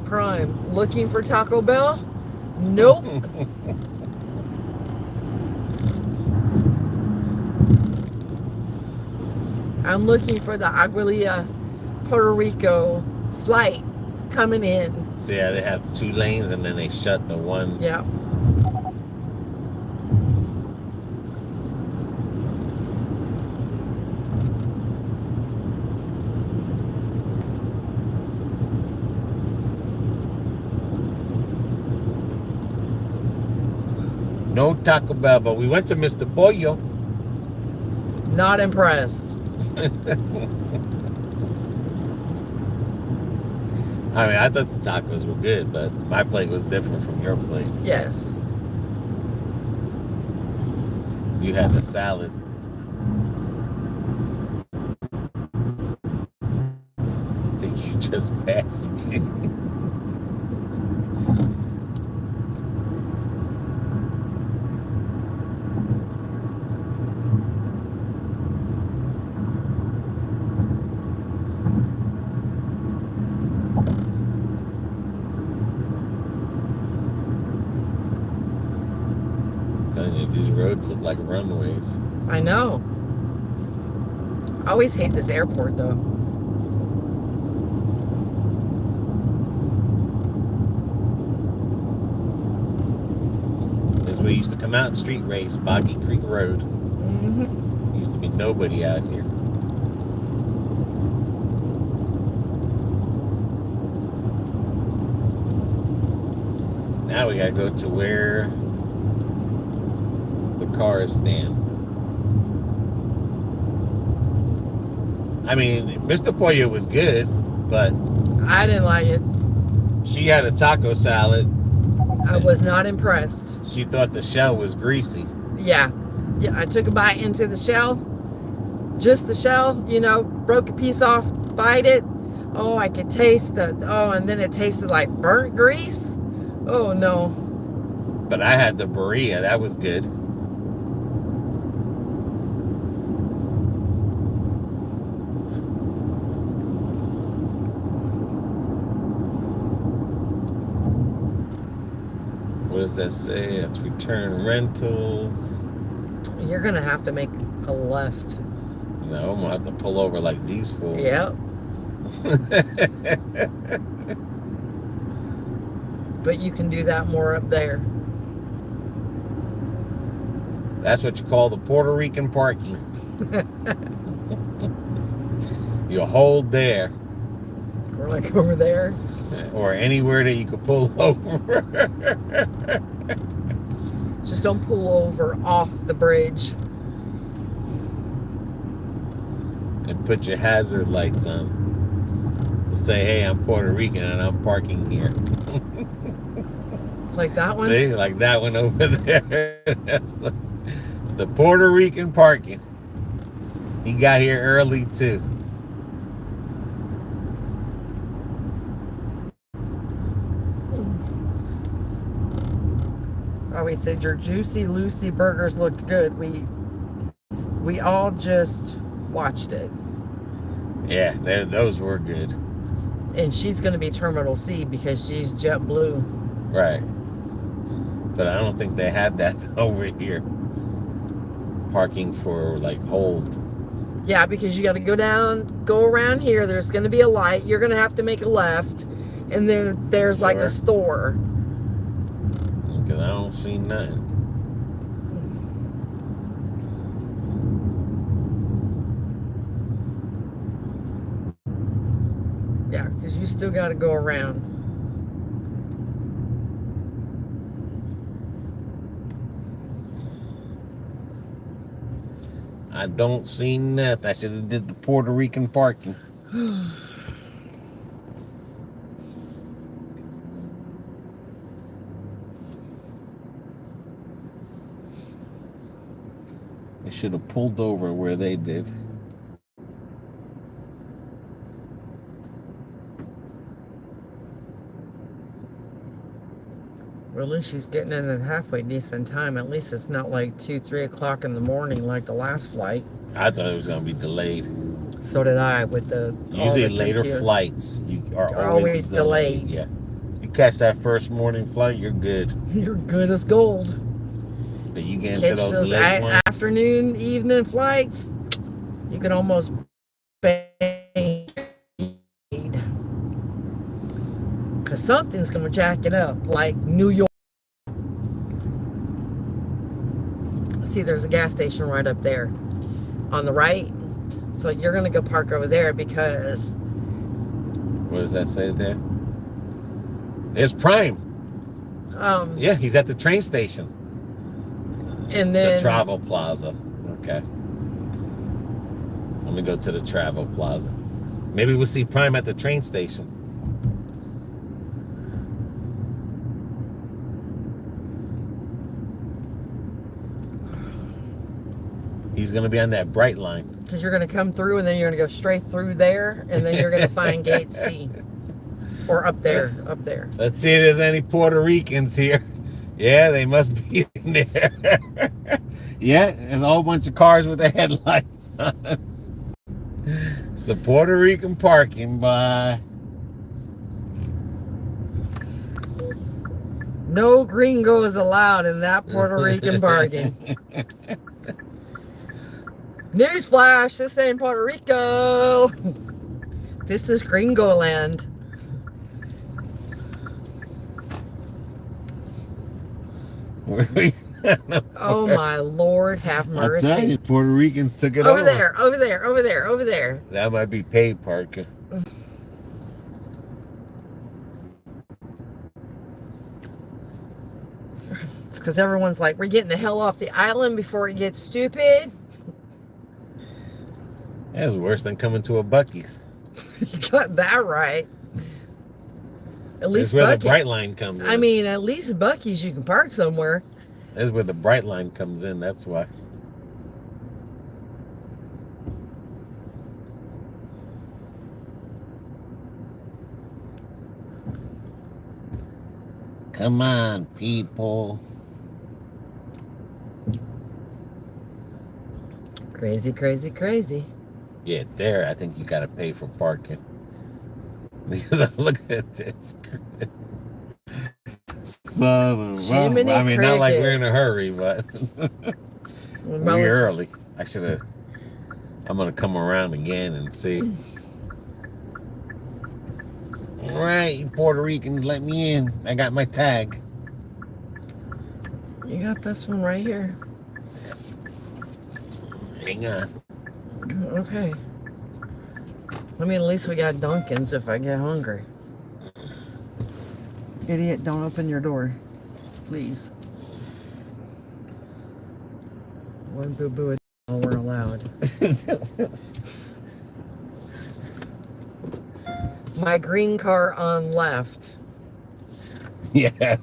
Prime, looking for Taco Bell? Nope. I'm looking for the Aguililla, Puerto Rico flight coming in. So yeah, they have 2 lanes and then they shut the one. Yeah. No Taco Bell, but we went to Mr. Pollo. Not impressed. I mean, I thought the tacos were good, but my plate was different from your plate. So Yes. you had the salad. I think you just passed me. Telling you, these roads look like runways. I know. I always hate this airport though. This is where we used to come out and street race, Boggy Creek Road. Mm-hmm. Used to be nobody out here. Now we gotta go to where the cars stand. I mean, Mr. Pollo was good, but I didn't like it. she had a taco salad. I was not impressed. She thought the shell was greasy. Yeah. Yeah, I took a bite into the shell. Just the shell, you know, broke a piece off, bite it. Oh, I could taste and then it tasted like burnt grease. Oh, no. But I had the burrito. That was good. What does that say? It's return rentals. You're going to have to make a left. No, I'm going to have to pull over like these fools. Yep. But you can do that more up there. That's what you call the Puerto Rican parking. You hold there. Or like over there. Or anywhere that you could pull over. Just don't pull over off the bridge. And put your hazard lights on. To say, hey, I'm Puerto Rican and I'm parking here. Like that one? See, like that one over there. It's the Puerto Rican parking. He got here early too. Oh, we said your Juicy Lucy burgers looked good. We all just watched it. Yeah, those were good. And she's going to be Terminal C because she's JetBlue. Right. But I don't think they have that over here. Parking for like hold. Yeah, because you got to go around here. There's going to be a light. You're going to have to make a left. And then there's like a store. Because I don't see nothing. Yeah, because you still got to go around. I don't see nothing. I should have did the Puerto Rican parking. I should have pulled over where they did. Well, at least she's getting in at halfway decent time. At least it's not like 2, 3 o'clock in the morning like the last flight. I thought it was going to be delayed. So did I with the Usually later flights are always delayed. Yeah. You catch that first morning flight, you're good. You're good as gold. But you get into those late ones. Afternoon, evening flights, you can almost bang. Because something's going to jack it up, like New York. See, there's a gas station right up there on the right. So you're going to go park over there because... What does that say there? It's Prime. Yeah, he's at the train station. And then... The Travel Plaza. Okay. Let me go to the Travel Plaza. Maybe we'll see Prime at the train station. He's going to be on that bright line. Because you're going to come through and then you're going to go straight through there and then you're going to find gate C. Or up there, up there. Let's see if there's any Puerto Ricans here. Yeah, they must be in there. Yeah, there's a whole bunch of cars with their headlights on. It's the Puerto Rican parking by... No gringos allowed in that Puerto Rican parking. Newsflash, this ain't Puerto Rico. This is Gringo Land. Oh my Lord, have mercy. I tell you, Puerto Ricans took it over there, over there, over there, over there. That might be paid parking. It's because everyone's like, we're getting the hell off the island before it gets stupid. That's worse than coming to a Buc-ee's. You got that right. At least that's where the bright line comes in. I mean, at least Buc-ee's you can park somewhere. That's where the bright line comes in. That's why. Come on, people. Crazy, crazy, crazy. Yeah, there, I think you got to pay for parking. Because look at this. Son of I mean, not like we're in a hurry, but we're early. I should have. I'm going to come around again and see. All right, you Puerto Ricans, let me in. I got my tag. You got this one right here. Hang on. Okay. I mean, at least we got Dunkin's if I get hungry. Idiot, don't open your door. Please. One boo-boo all we're allowed. My green car on left. Yeah.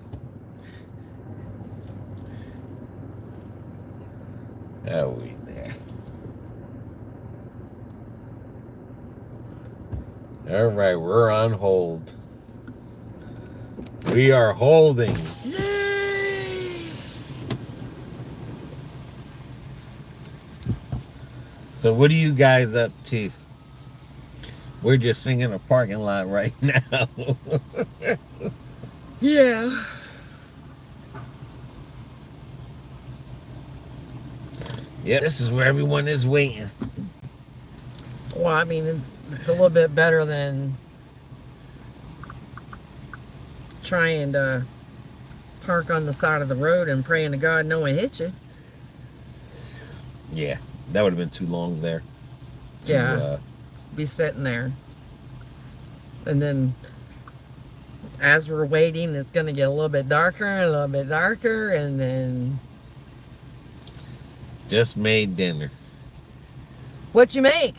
Oh, we there. All right, we're on hold. We are holding. Yay! So what are you guys up to? We're just singing a parking lot right now. Yeah. Yeah, this is where everyone is waiting. Well, I mean, it's a little bit better than trying to park on the side of the road and praying to God no one hits you. Yeah, that would have been too long there. Yeah, be sitting there. And then as we're waiting, it's going to get a little bit darker and a little bit darker, and then... Just made dinner. What you make?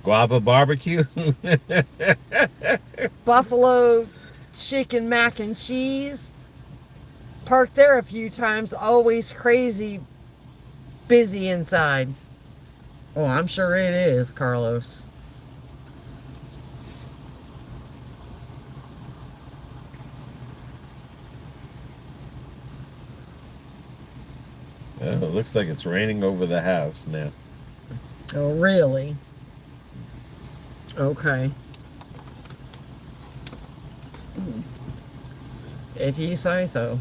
Guava barbecue. Buffalo chicken mac and cheese. Parked there a few times, always crazy busy inside. Oh, I'm sure it is, Carlos. Oh, it looks like it's raining over the house now. Oh, really? Okay. If you say so.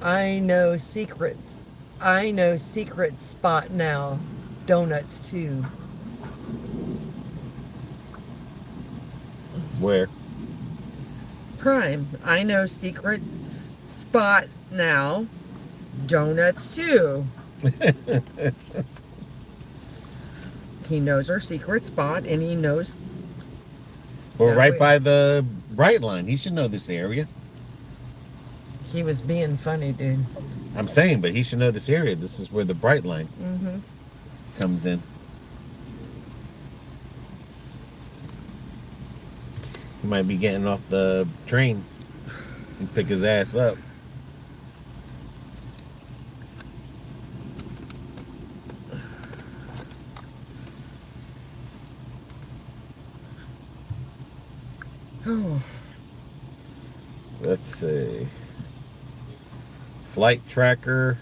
I know secrets. I know secret spot now. Donuts too. Where? Prime. I know secret spot now. Donuts too. He knows our secret spot, and he knows. We're Yeah, right by the bright line. He should know this area. He was being funny, dude. I'm saying, but he should know this area. This is where the bright line comes in. He might be getting off the train and pick his ass up. Oh, Let's see. Flight tracker.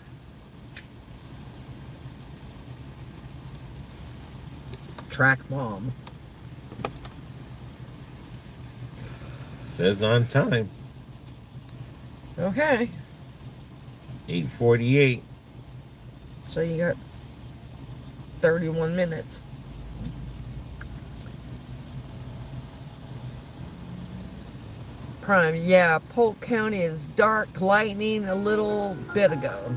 track bomb. Says on time. Okay. 8:48. So you got 31 minutes. Prime, yeah, Polk County is dark lightning a little bit ago.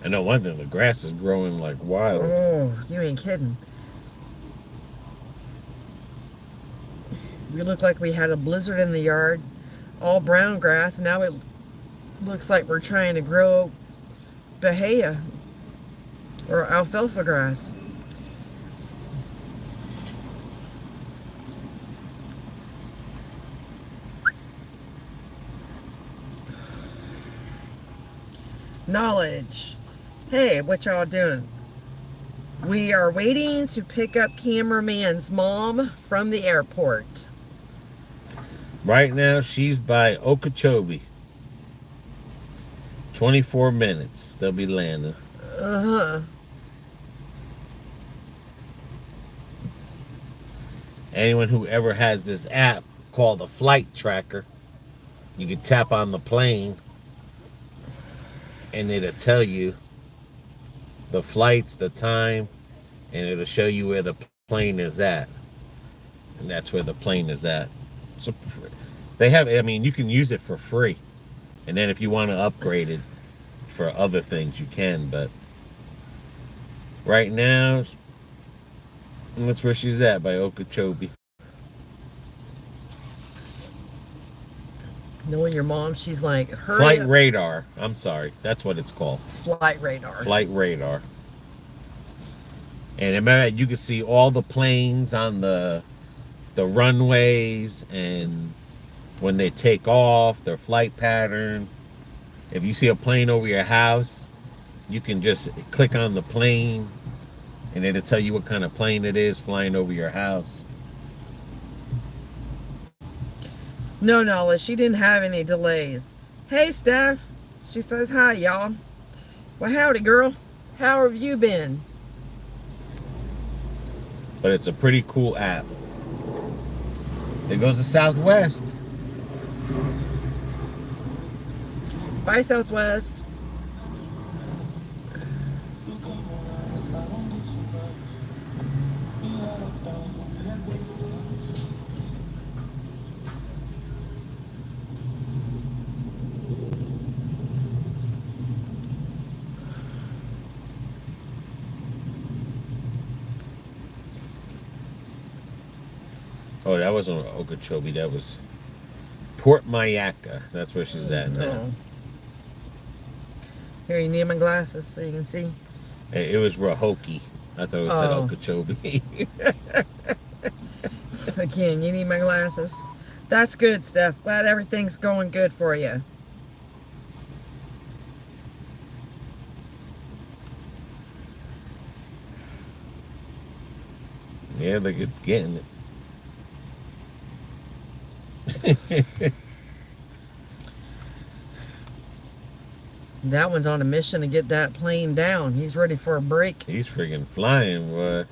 I know one thing, the grass is growing like wild. Oh, you ain't kidding. We look like we had a blizzard in the yard, all brown grass, and now it looks like we're trying to grow bahia or alfalfa grass. Knowledge. Hey, what y'all doing? We are waiting to pick up cameraman's mom from the airport. Right now, she's by Okeechobee. 24 minutes. They'll be landing. Uh-huh. Anyone who ever has this app called a flight tracker, you can tap on the plane and it'll tell you the flights, the time, and it'll show you where the plane is at. And that's where the plane is at. So they have, I mean, you can use it for free. And then if you want to upgrade it for other things, you can. But right now, that's where she's at, by Okeechobee. Knowing your mom, she's like, hurry Flight up. radar. I'm sorry. That's what it's called. Flight radar. Flight radar. And remember, you can see all the planes on the runways, and when they take off, their flight pattern. If you see a plane over your house, you can just click on the plane and it'll tell you what kind of plane it is flying over your house. No knowledge. She didn't have any delays. Hey, Steph. She says hi, y'all. Well, howdy, girl. How have you been? But it's a pretty cool app. There goes the Southwest. Bye, Southwest. Oh, that wasn't Okeechobee. That was Port Mayaca. That's where she's at now. Oh. Here, you need my glasses so you can see. It was Rahoki. I thought it said Oh. Okeechobee. Again, you need my glasses. That's good, Steph. Glad everything's going good for you. Yeah, look, it's getting it. That one's on a mission to get that plane down. He's ready for a break. He's freaking flying, boy.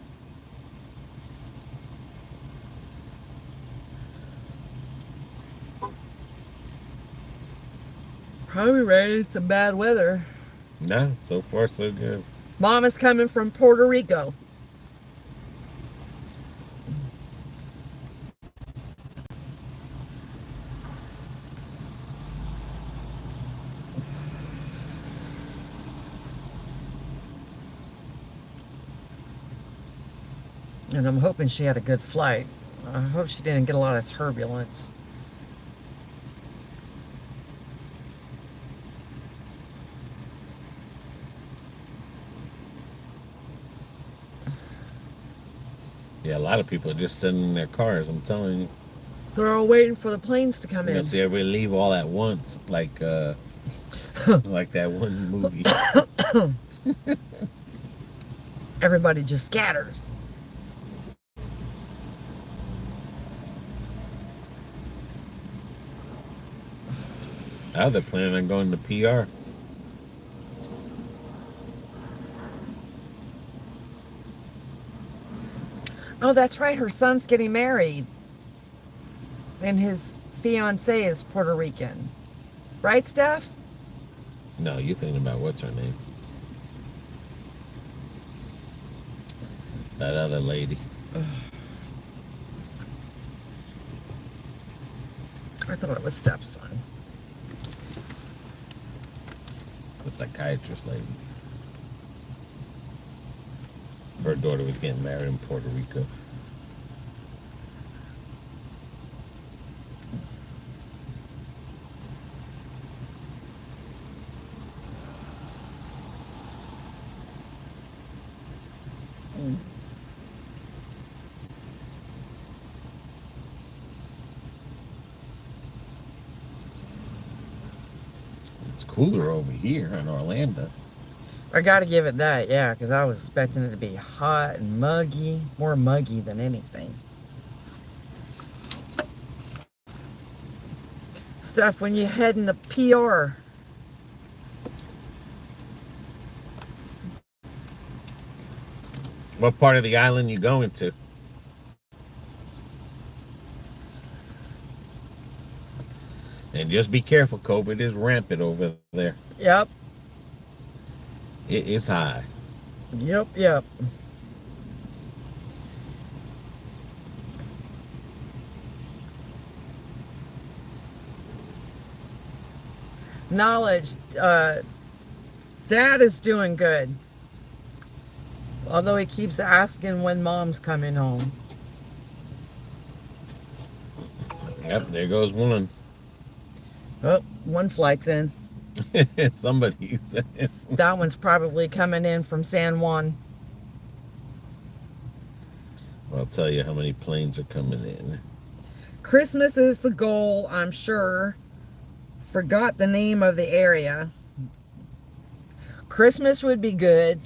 Probably ready for some bad weather. No, so far so good. Mom is coming from Puerto Rico. And I'm hoping she had a good flight. I hope she didn't get a lot of turbulence. Yeah, a lot of people are just sitting in their cars, I'm telling you. They're all waiting for the planes to come You're in. gonna see everybody leave all at once, like like that one movie. Everybody just scatters. Now they're planning on going to PR. Oh, that's right. Her son's getting married. And his fiance is Puerto Rican. Right, Steph? No, you're thinking about what's her name? That other lady. I thought it was stepson. The psychiatrist lady. Her daughter was getting married in Puerto Rico. It's cooler over here in Orlando. I gotta give it that, yeah, because I was expecting it to be hot and muggy. More muggy than anything. Steph, when you head into PR, What part of the island you going to? And just be careful, COVID is rampant over there. yep, It's high. yep. Knowledge, Dad is doing good. Although he keeps asking when Mom's coming home. Yep, there goes one. Oh, one flight's in. Somebody said. That one's probably coming in from San Juan. I'll tell you how many planes are coming in. Christmas is the goal, I'm sure. Forgot the name of the area. Christmas would be good.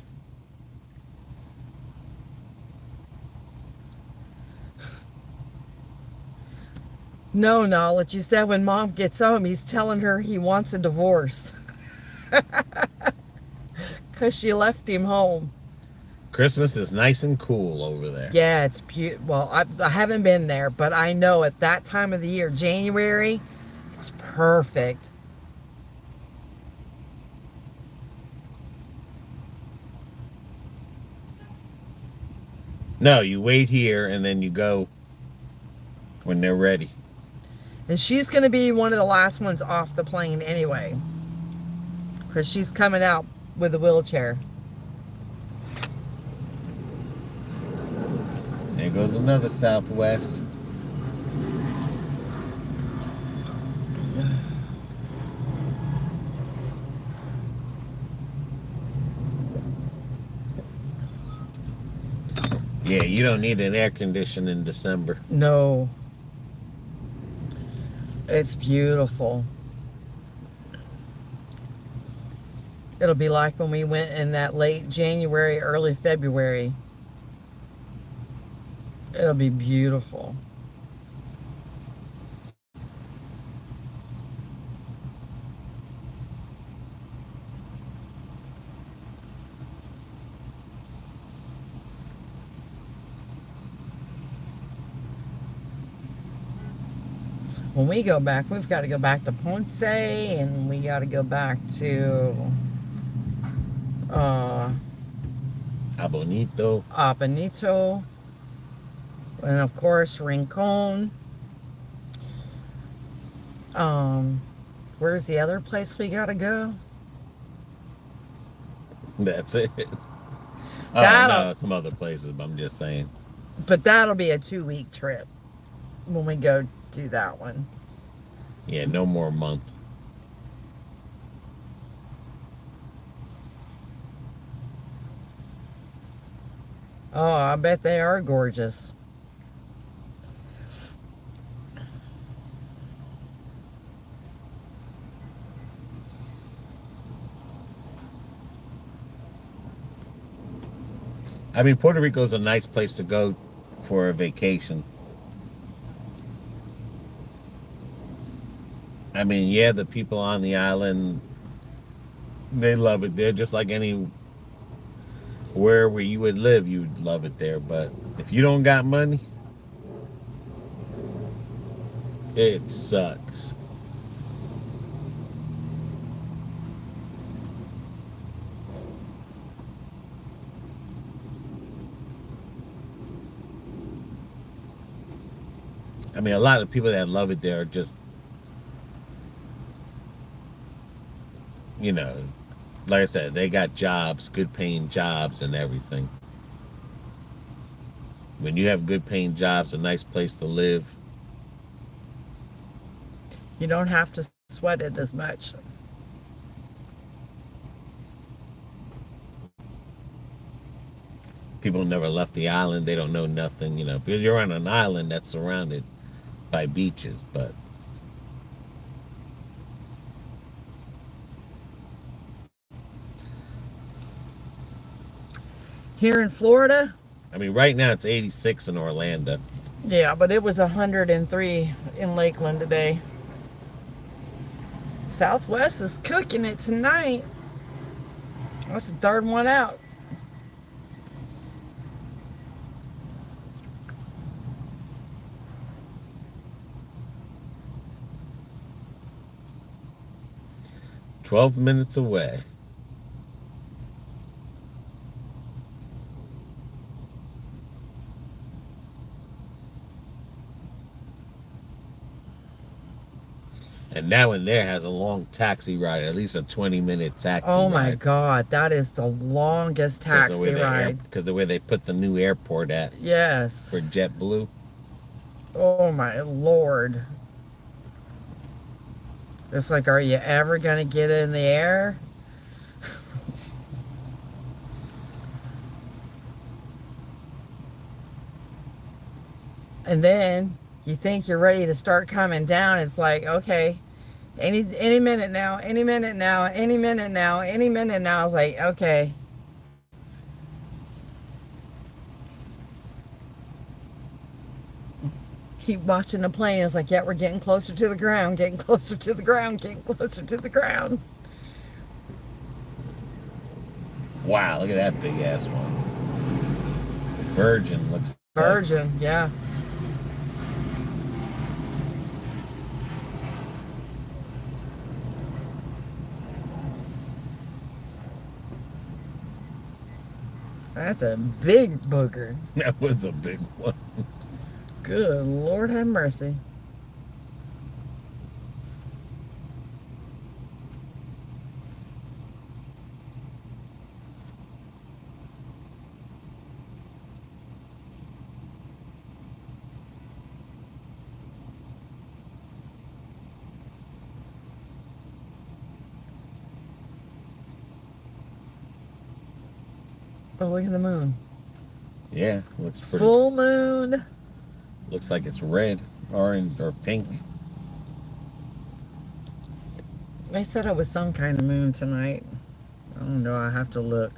No, Knowledge. You said when Mom gets home, he's telling her he wants a divorce. Because she left him home. Christmas is nice and cool over there. Yeah, it's beautiful. Well, I haven't been there, but I know at that time of the year, January, it's perfect. No, you wait here and then you go when they're ready. And she's going to be one of the last ones off the plane anyway. Because she's coming out with a wheelchair. There goes another Southwest. Yeah, you don't need an air conditioner in December. No. It's beautiful. It'll be like when we went in that late January, early February. It'll be beautiful. When we go back, we've got to go back to Ponce, and we got to go back to Abonito. Apanito, and of course Rincon. Where's the other place we got to go? That's it. Oh, That'll- no, some other places, but I'm just saying. But that'll be a 2-week trip when we go do that one. Yeah, no more month. Oh, I bet they are gorgeous. I mean, Puerto Rico's a nice place to go for a vacation. I mean, yeah, the people on the island, they love it there, just like anywhere where you would live, you'd love it there. But if you don't got money, it sucks. I mean, a lot of people that love it there are just, you know, like I said, they got jobs, good paying jobs and everything. When you have good paying jobs, a nice place to live, You don't have to sweat it as much. people never left the island, they don't know nothing, you know, because you're on an island that's surrounded by beaches, but Here in Florida, I mean, right now it's 86 in Orlando. yeah, but it was 103 in Lakeland today. Southwest is cooking it tonight. That's the third one out. "12 minutes away." And now and there has a long taxi ride, at least a 20-minute taxi ride. Oh my God, that is the longest taxi ride. Because the way they put the new airport at Yes. for JetBlue. Oh my Lord. It's like, are you ever going to get in the air? And then you think you're ready to start coming down. It's like, okay, any minute now, any minute now, any minute now, any minute now. I was like, okay. Keep watching the plane. It's like, yeah, we're getting closer to the ground, getting closer to the ground, getting closer to the ground. Wow, look at that big ass one. Virgin looks. Virgin, yeah. That's a big booger. That was a big one. Good Lord have mercy. Oh, look at the moon. Yeah, looks pretty. Full moon. Looks like it's red, orange, or pink. They said it was some kind of moon tonight. I don't know. I have to look.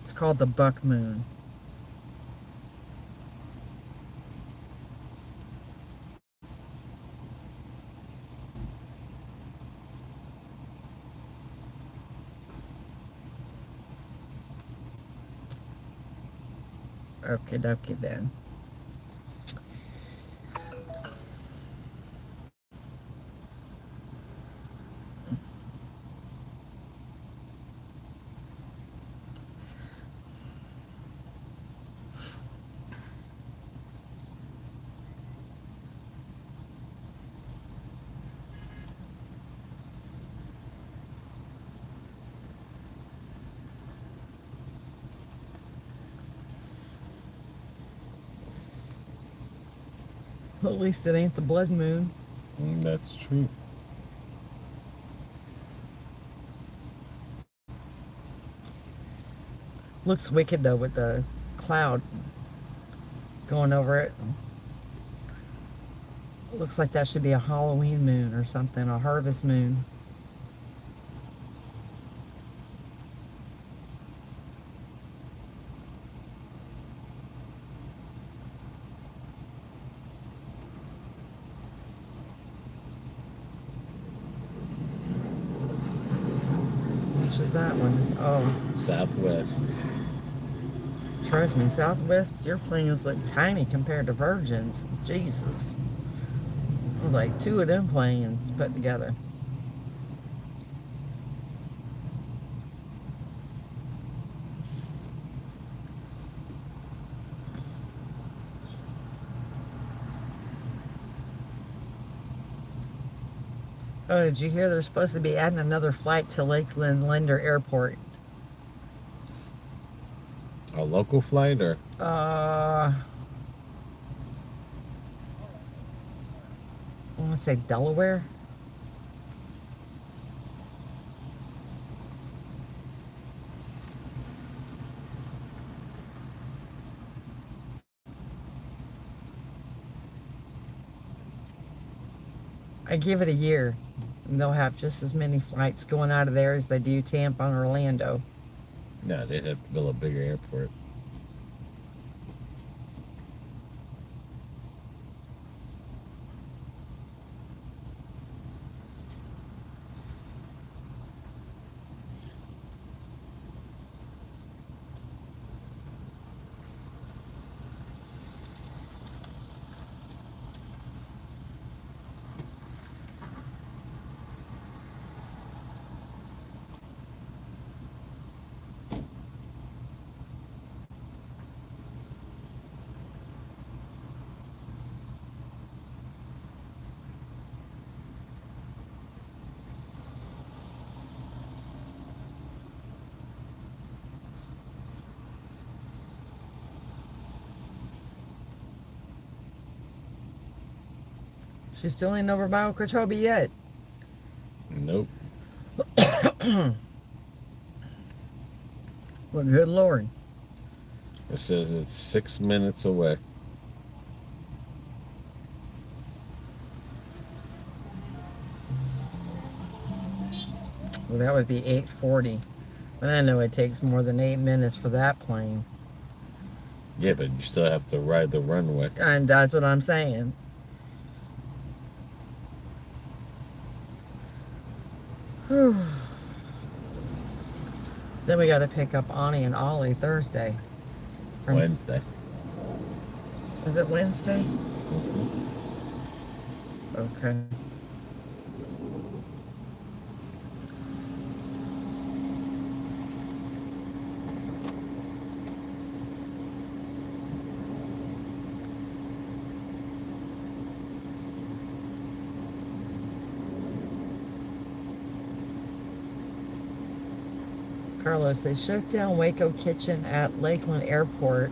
It's called the buck moon. Okie dokie then. At least it ain't the blood moon. That's true. Looks wicked though with the cloud going over it. Looks like that should be a Halloween moon or something, a harvest moon. Which is that one? Oh, Southwest. trust me, Southwest, your planes look tiny compared to Virgin's. Jesus. It was like two of them planes put together. Oh, did you hear they're supposed to be adding another flight to Lakeland Linder Airport? A local flight or? I want to say Delaware. I give it a year, and they'll have just as many flights going out of there as they do Tampa and Orlando. No, they'd have to build a bigger airport. She still ain't over by Okeechobee yet. Nope. Well, good Lord. It says it's 6 minutes away. Well, that would be 8:40. But I know it takes more than 8 minutes for that plane. Yeah, but you still have to ride the runway. And that's what I'm saying. Then we got to pick up Ani and Ollie Thursday. Wednesday. Is it Wednesday? Mhm. Okay. Carlos, they shut down Waco Kitchen at Lakeland Airport.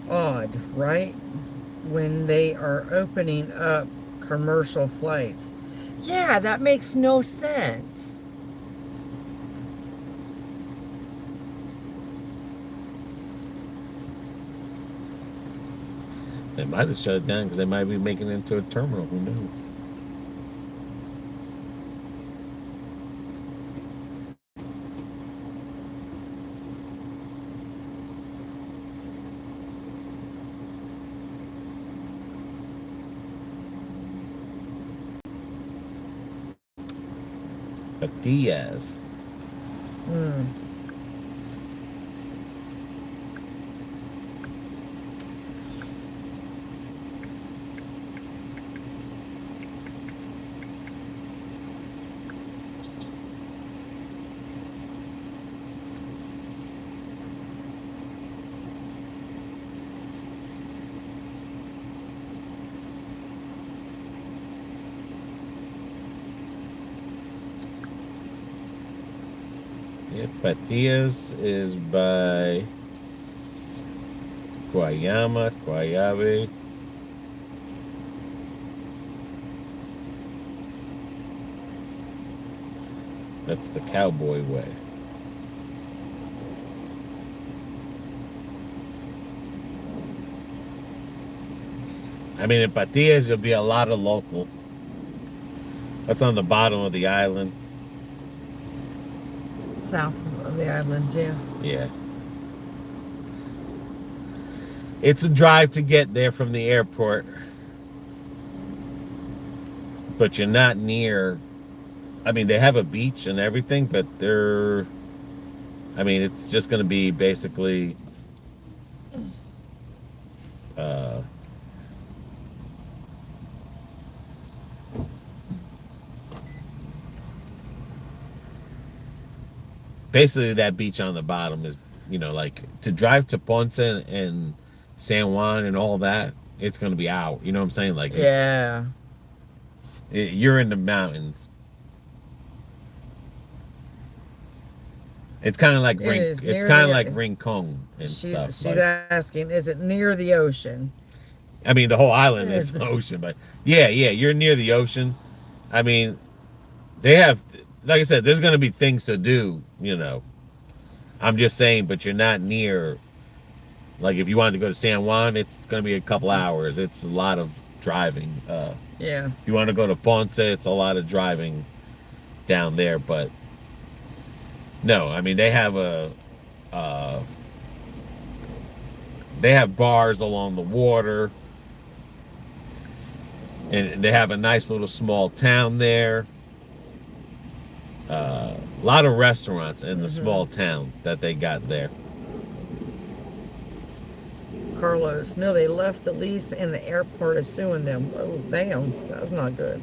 Odd, right? When they are opening up commercial flights. Yeah, that makes no sense. They might have shut it down because they might be making it into a terminal. Who knows? But Diaz. Hmm. Yeah, Patias is by Guayama, Guayabe. That's the cowboy way. I mean, in Patias, you'll be a lot of local. That's on the bottom of the island. South of the island, yeah. Yeah. It's a drive to get there from the airport. But you're not near. I mean, they have a beach and everything, but they're. I mean, it's just going to be basically. Basically, that beach on the bottom is, like to drive to Ponce and San Juan and all that. It's going to be out. You know what I'm saying? Like, Yeah. you're in the mountains. It's kind of like it's kind of like Rincon and stuff. She's asking, is it near the ocean? I mean, the whole island is the ocean, but yeah, you're near the ocean. I mean, they have, like I said, there's going to be things to do. I'm just saying, but you're not near. Like, if you wanted to go to San Juan, it's going to be a couple hours. It's a lot of driving. Yeah. If you want to go to Ponce, it's a lot of driving down there. But no, I mean, they have they have bars along the water, and they have a nice little small town there. A lot of restaurants in the small town that they got there. Carlos, no, they left the lease and the airport is suing them. Oh, damn, that's not good.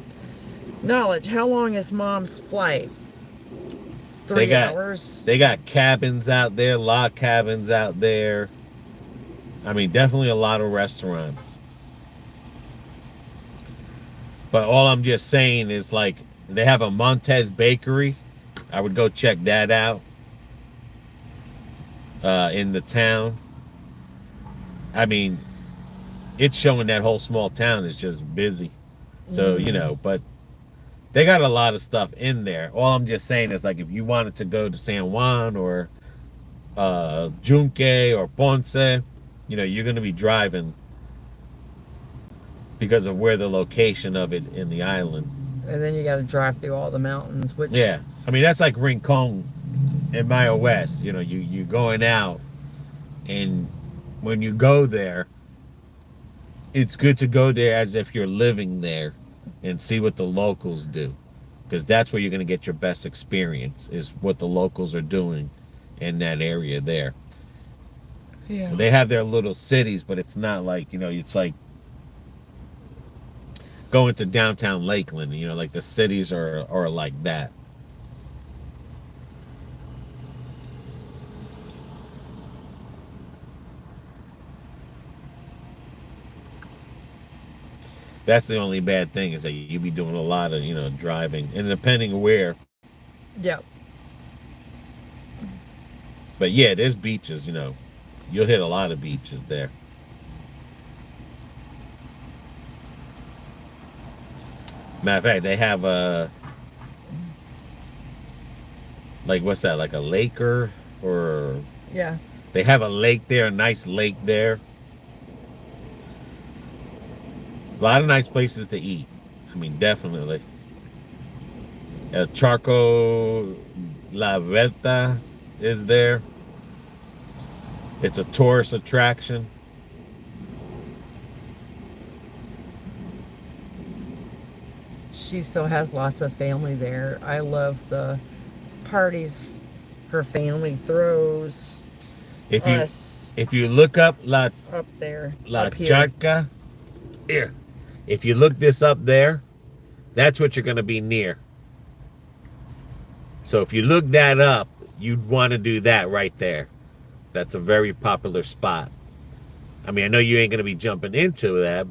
Knowledge, how long is Mom's flight? 3 hours? They got cabins out there, log cabins out there. I mean, definitely a lot of restaurants. But all I'm just saying is, like, they have a Montez Bakery. I would go check that out in the town. I mean, it's showing that whole small town is just busy. So, but they got a lot of stuff in there. All I'm just saying is, like, if you wanted to go to San Juan or Junque or Ponce, you're going to be driving because of where the location of it in the island. And then you got to drive through all the mountains, which... Yeah. I mean, that's like Rincon in Mayo West. You're going out, and when you go there, it's good to go there as if you're living there and see what the locals do, because that's where you're going to get your best experience, is what the locals are doing in that area there. Yeah. So they have their little cities, but it's not like, it's like going to downtown Lakeland, like the cities are like that. That's the only bad thing, is that you be doing a lot of, driving, and depending where, Yep. But yeah, there's beaches, you know. You'll hit a lot of beaches there. Matter of fact, they have a, like, what's that, like a lake or Yeah. they have a lake there, a nice lake there. A lot of nice places to eat. I mean, definitely. El Charco La Vuelta is there. It's a tourist attraction. She still has lots of family there. I love the parties her family throws. If us you look up up there, La up here. Charca, here. If you look this up there, that's what you're going to be near. So if you look that up, you'd want to do that right there. That's a very popular spot. I mean, I know you ain't going to be jumping into that,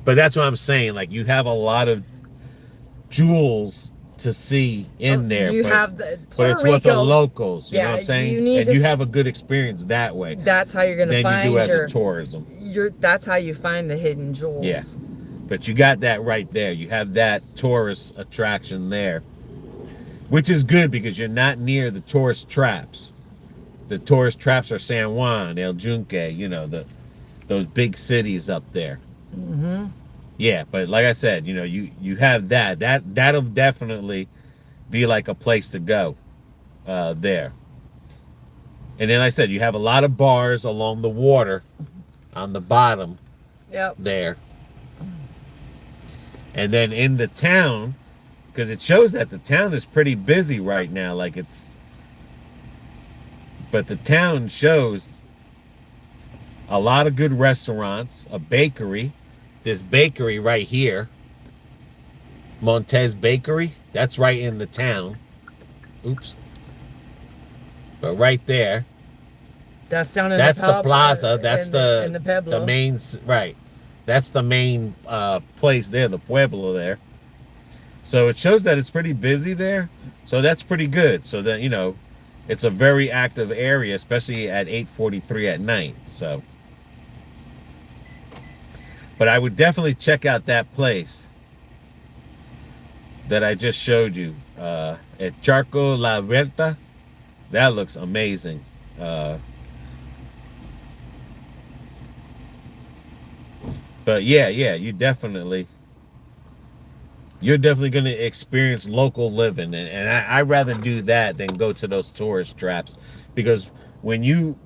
but that's what I'm saying. Like, you have a lot of jewels to see in there. You but, have the but Puerto it's with the Rico. locals. You know Yeah, what I'm saying? you need and to you f- have a good experience that way That's how you're going to than find you do as your a tourism. That's how you find the hidden jewels. Yeah. But you got that right there. You have that tourist attraction there, which is good because you're not near the tourist traps. The tourist traps are San Juan, El Junque, you know, those big cities up there. Mm-hmm. Yeah, but like I said, you know, you have that'll definitely be like a place to go there. And then like I said, you have a lot of bars along the water on the bottom. Yep. There. And then in the town, because it shows that the town is pretty busy right now, but the town shows a lot of good restaurants, a bakery. This bakery right here, Montez Bakery, that's right in the town. Oops. But right there, That's down in that's the the plaza. That's in the Pueblo. main, right. That's the main place there, the Pueblo there. So it shows that it's pretty busy there. So that's pretty good. So that, you know, it's a very active area, especially at 8:43 at night. So, but I would definitely check out that place that I just showed you at Charco La Vuelta. That looks amazing. But yeah, you're definitely going to experience local living, and I'd rather do that than go to those tourist traps, because when you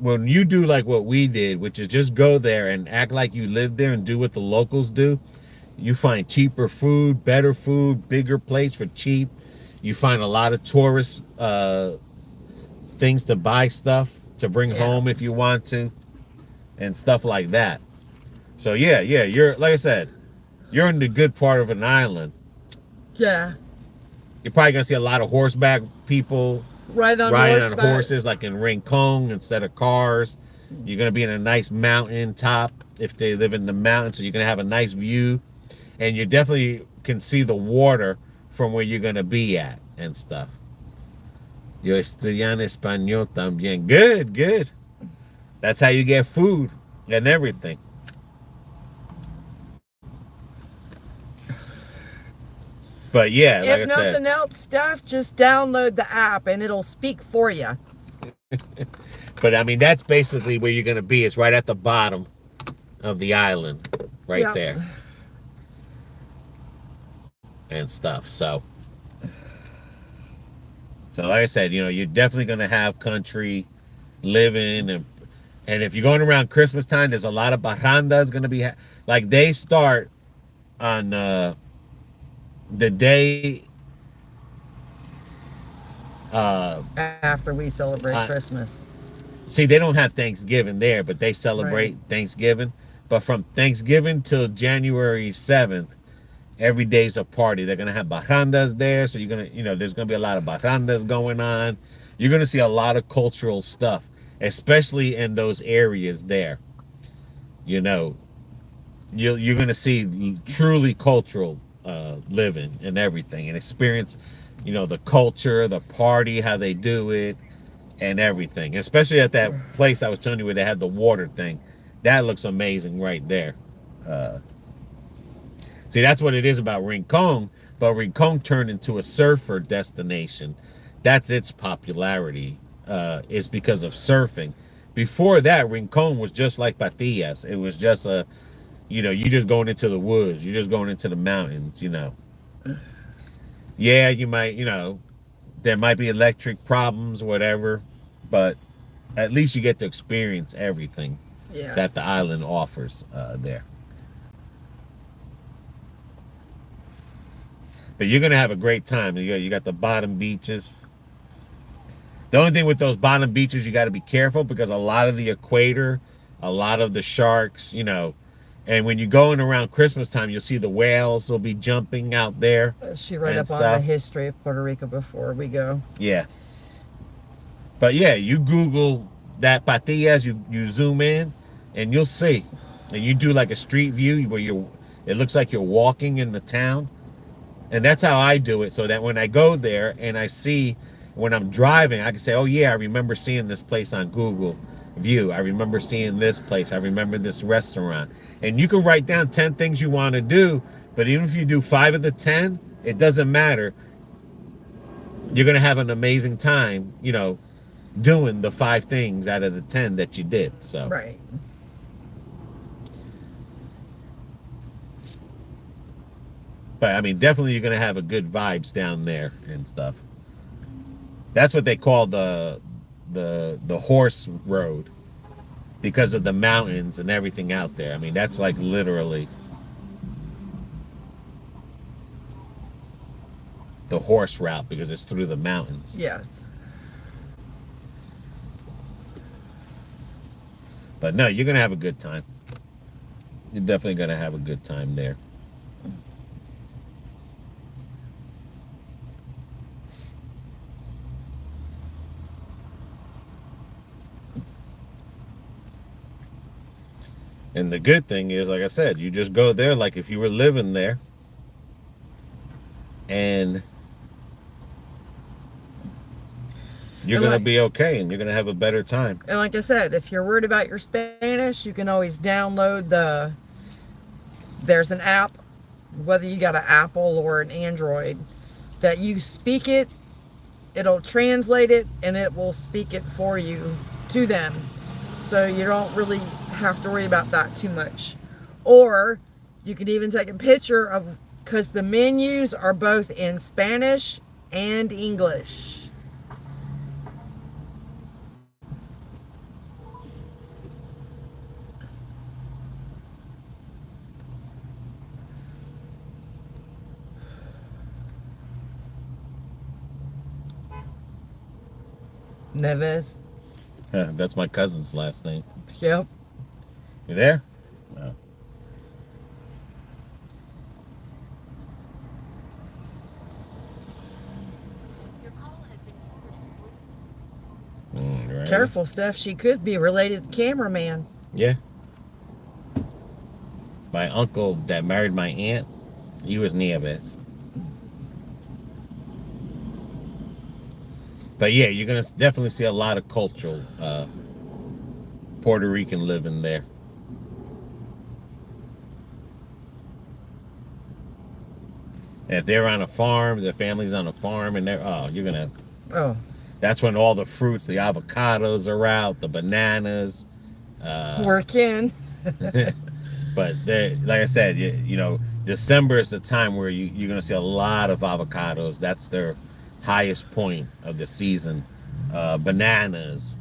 do like what we did, which is just go there and act like you live there and do what the locals do, you find cheaper food, better food, bigger plates for cheap. You find a lot of tourist things to buy, stuff to bring home if you want to, and stuff like that. So yeah, you're, like I said, you're in the good part of an island. Yeah. You're probably gonna see a lot of horseback people Riding on horses, like in Rincon instead of cars. You're gonna be in a nice mountain top if they live in the mountains, so you're gonna have a nice view, and you definitely can see the water from where you're gonna be at and stuff. Yo estudian español también. Good. That's how you get food and everything. But yeah, like If I said, nothing else, Steph, just download the app and it'll speak for you. but I mean, that's basically where you're going to be. It's right at the bottom of the island, right there. And stuff. So like I said, you know, you're definitely going to have country living. And if you're going around Christmas time, there's a lot of bajandas going to be. Like, they start on the day after we celebrate Christmas. See, they don't have Thanksgiving there, but they celebrate Thanksgiving. But from Thanksgiving till January 7th, every day's a party. They're gonna have bajandas there, so you're gonna, you know, there's gonna be a lot of bajandas going on. You're gonna see a lot of cultural stuff, especially in those areas there. You know, you're gonna see truly cultural living and everything, and experience you know, the culture, the party, how they do it, and everything. Especially at that place I was telling you where they had the water thing. That looks amazing right there. See, that's what it is about Rincon. But Rincon turned into a surfer destination. That's its popularity, is because of surfing. Before that, Rincon was just like Patillas. It was just a, you know, you just going into the woods. You're just going into the mountains, you know. Yeah, you might, you know, there might be electric problems, whatever. But at least you get to experience everything that the island offers there. But you're going to have a great time. You got the bottom beaches. The only thing with those bottom beaches, you got to be careful because a lot of the equator, a lot of the sharks, you know, and when you're going around Christmas time, you'll see the whales will be jumping out there. She wrote up on the history of Puerto Rico before we go. Yeah. But yeah, you Google that Patillas, you zoom in, and you'll see. And you do like a street view where it looks like you're walking in the town. And that's how I do it, so that when I go there and I see, when I'm driving, I can say, oh yeah, I remember seeing this place on Google View. I remember seeing this place. I remember this restaurant. And you can write down 10 things you want to do, but even if you do 5 of the 10, it doesn't matter. You're going to have an amazing time, you know, doing the 5 things out of the 10 that you did. So. Right. But I mean, definitely you're gonna have a good vibes down there and stuff. That's what they call the horse road, because of the mountains and everything out there. I mean, that's like literally the horse route because it's through the mountains. Yes. But no, you're gonna have a good time. You're definitely gonna have a good time there. And the good thing is, like I said, you just go there like if you were living there. And you're going to be okay and you're going to have a better time. And like I said, if you're worried about your Spanish, you can always download there's an app, whether you got an Apple or an Android, that you speak it, it'll translate it, and it will speak it for you to them. So you don't really have to worry about that too much. Or you could even take a picture of, because the menus are both in Spanish and English. Neves. That's my cousin's last name. Yep. You there? No. Right. Careful, Steph. She could be related to the cameraman. Yeah. My uncle that married my aunt, he was Nieves. But yeah, you're going to definitely see a lot of cultural Puerto Rican living there. And if they're on a farm, their family's on a farm, and you're going to... Oh. That's when all the fruits, the avocados are out, the bananas. Working. But like I said, you know, December is the time where you're going to see a lot of avocados. That's their highest point of the season. Bananas,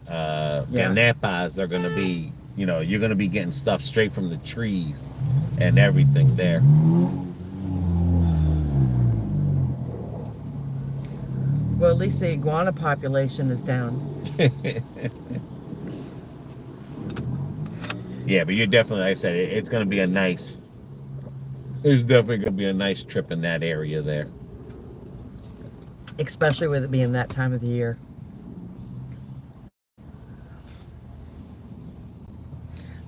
canepas are going to be, you know, you're going to be getting stuff straight from the trees and everything there. Well, at least the iguana population is down. Yeah, but you're definitely, like I said, it's going to be a nice, it's definitely going to be a nice trip in that area there. Especially with it being that time of the year.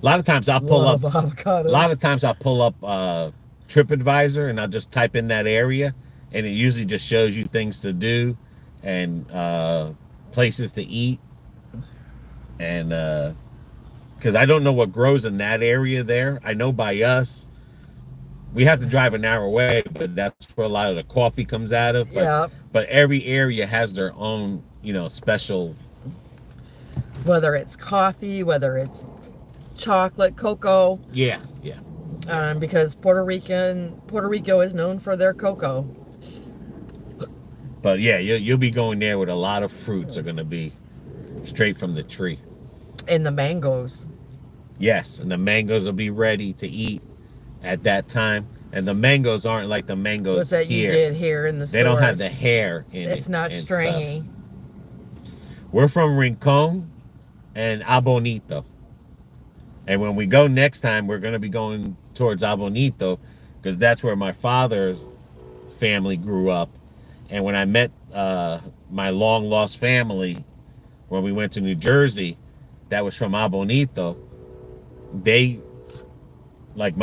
A lot of times I'll pull up avocados. A lot of times I'll pull up TripAdvisor and I'll just type in that area and it usually just shows you things to do and places to eat. And because I don't know what grows in that area there. I know by us, we have to drive an hour away, but that's where a lot of the coffee comes out of. But, Yeah. but every area has their own, you know, special. Whether it's coffee, whether it's chocolate, cocoa. Yeah. Because Puerto Rico is known for their cocoa. But yeah, you'll be going there with a lot of fruits are going to be straight from the tree. And the mangoes. Yes, and the mangoes will be ready to eat at that time. And the mangoes aren't like the mangoes What's that here. you get here in the stores? They don't have the hair in it. It's not stringy. Stuff. We're from Rincon and Abonito. And when we go next time, we're going to be going towards Abonito because that's where my father's family grew up. And when I met my long-lost family when we went to New Jersey, that was from Abonito. They, like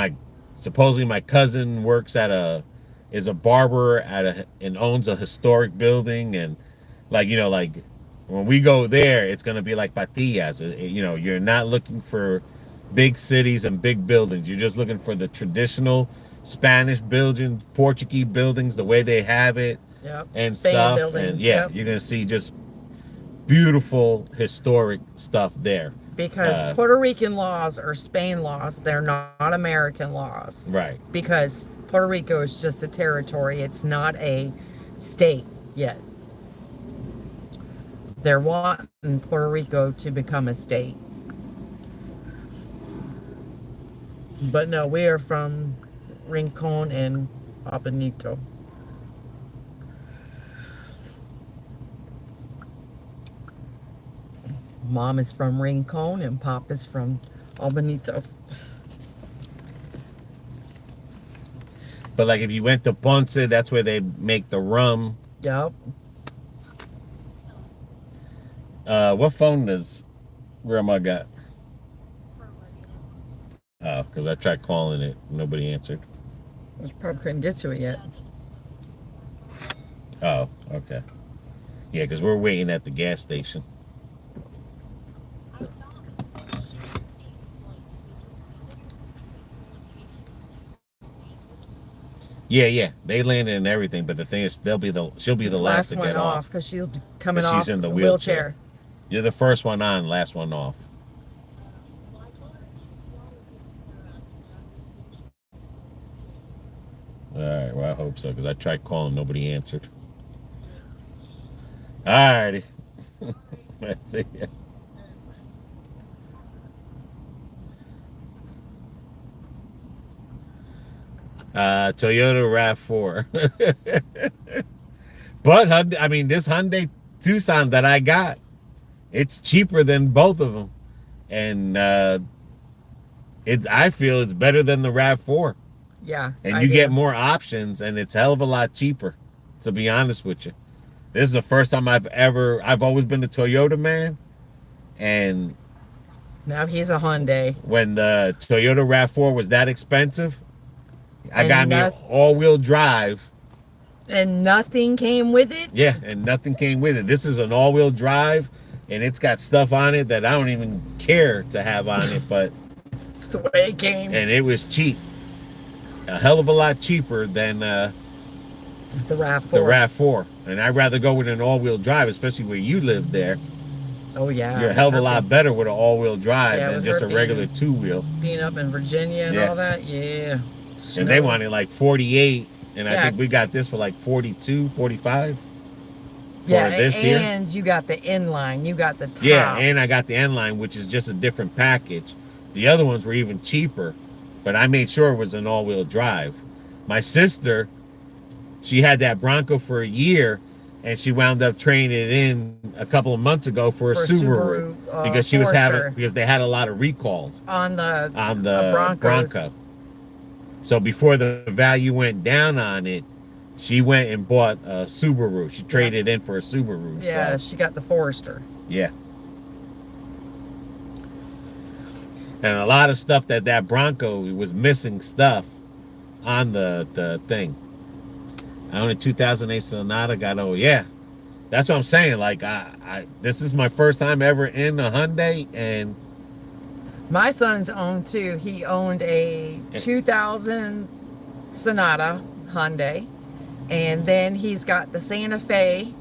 supposedly my cousin is a barber and owns a historic building. And like, you know, like when we go there, it's going to be like Patillas. You know, you're not looking for big cities and big buildings. You're just looking for the traditional Spanish buildings, Portuguese buildings, the way they have it. Yep. And Spain stuff. buildings, and yeah, yep. You're going to see just beautiful historic stuff there. Because Puerto Rican laws are Spain laws. They're not American laws. Right. Because Puerto Rico is just a territory. It's not a state yet. They're wanting Puerto Rico to become a state. But no, we are from Rincon and Abonito. Mom is from Rincon and Pop is from Abonito. But like if you went to Ponce, that's where they make the rum. Yep. What phone does Grandma got? Oh, because I tried calling it. Nobody answered. She probably couldn't get to it yet. Oh, okay. Yeah, because we're waiting at the gas station. Yeah. They landed and everything, but the thing is, she'll be the last to one get off because she'll be coming she's off in the wheelchair. You're the first one on, last one off. All right, well, I hope so, because I tried calling, nobody answered. All righty. Let's see. Toyota RAV4. But I mean, this Hyundai Tucson that I got, it's cheaper than both of them, and I feel it's better than the RAV4. Yeah, and you get more options, and it's a hell of a lot cheaper. To be honest with you, this is the first time I've always been a Toyota man, and now he's a Hyundai. When the Toyota RAV4 was that expensive, I got me an all-wheel drive. And nothing came with it? Yeah, and nothing came with it. This is an all-wheel drive, and it's got stuff on it that I don't even care to have on it, but it's the way it came. And it was cheap. A hell of a lot cheaper than the RAV4. The RAV4. And I'd rather go with an all-wheel drive, especially where you live there. Oh, yeah. You're a hell of a lot better with an all-wheel drive than just a regular two-wheel. Being up in Virginia and all that, yeah. And they wanted like 48, and I think we got this for like 42, 45. Yeah, this and here. You got the inline, you got the top. Yeah, and I got the inline, which is just a different package. The other ones were even cheaper, but I made sure it was an all-wheel drive. My sister, she had that Bronco for a year, and she wound up trading it in a couple of months ago for a Subaru because she was because they had a lot of recalls on the Bronco. So before the value went down on it, she went and bought a Subaru. She traded in for a Subaru. Yeah, she got the Forester. Yeah. And a lot of stuff that Bronco was missing stuff on the thing. I own a 2008 Sonata. Yeah. That's what I'm saying. Like, this is my first time ever in a Hyundai, and My son's owned too. He owned a 2000 Sonata Hyundai, and then he's got the Santa Fe,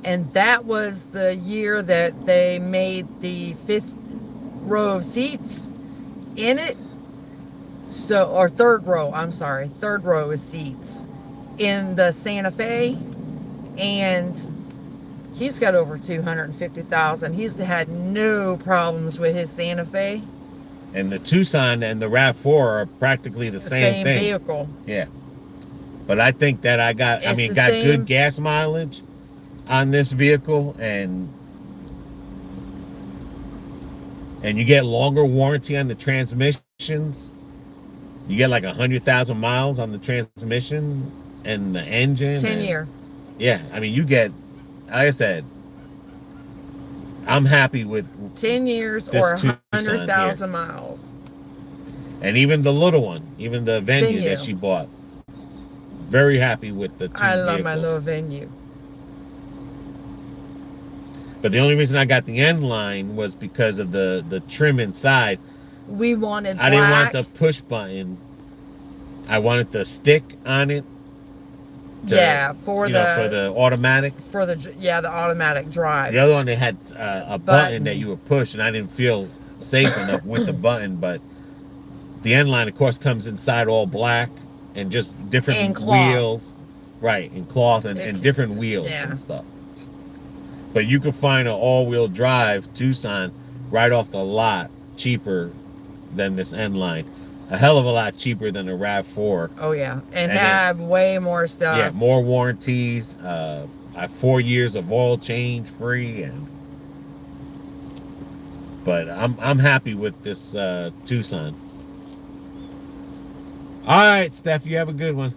and that was the year that they made the 5th row of seats in it. So, or 3rd row, I'm sorry, 3rd row of seats in the Santa Fe, and he's got over 250,000. He's had no problems with his Santa Fe. and the Tucson and the RAV4 are practically the same thing. Vehicle. Yeah. But I think that got It's got same. good gas mileage on this vehicle, and you get longer warranty on the transmissions. You get like 100,000 miles on the transmission and the engine. 10 year. Yeah, I mean, you get, like I said, I'm happy with 10 years this or Tucson 100,000 miles. And even the little one, even the Venue that she bought. Very happy with the two I love vehicles. my little Venue. But the only reason I got the N line was because of the trim inside. We wanted black. I didn't want the push button. I wanted the stick on it. For the automatic. The automatic drive. The other one, they had a button that you would push, and I didn't feel safe enough with the button. But the N line, of course, comes inside all black and just different wheels, right? And cloth and different wheels and stuff. But you can find an all-wheel drive Tucson right off the lot, cheaper than this N line. A hell of a lot cheaper than a RAV4. Oh yeah, and have way more stuff. Yeah, more warranties. I have 4 years of oil change free, but I'm happy with this Tucson. All right, Steph, you have a good one.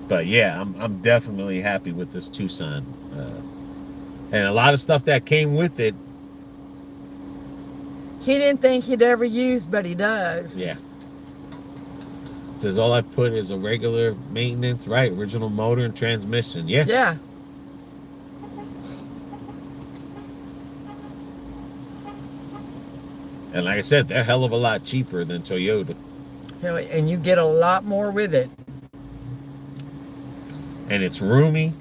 But yeah, I'm definitely happy with this Tucson, and a lot of stuff that came with it. He didn't think he'd ever use, but he does. Yeah. It says all I put is a regular maintenance, right? Original motor and transmission. Yeah. Yeah. And like I said, they're a hell of a lot cheaper than Toyota. And you get a lot more with it. And it's roomy.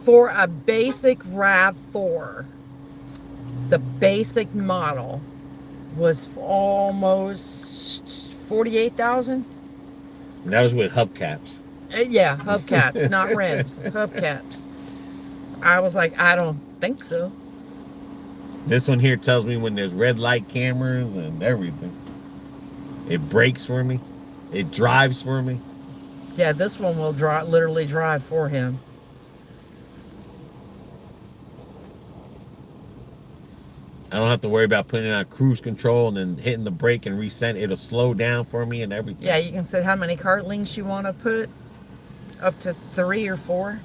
For a basic RAV4, the basic model was almost 48,000. And that was with hubcaps. Yeah, hubcaps, not rims, hubcaps. I was like, I don't think so. This one here tells me when there's red light cameras and everything. It brakes for me. It drives for me. Yeah, this one will literally drive for him. I don't have to worry about putting it on cruise control and then hitting the brake and reset. It'll slow down for me and everything. Yeah, you can set how many cart links you want to put. Up to 3 or 4.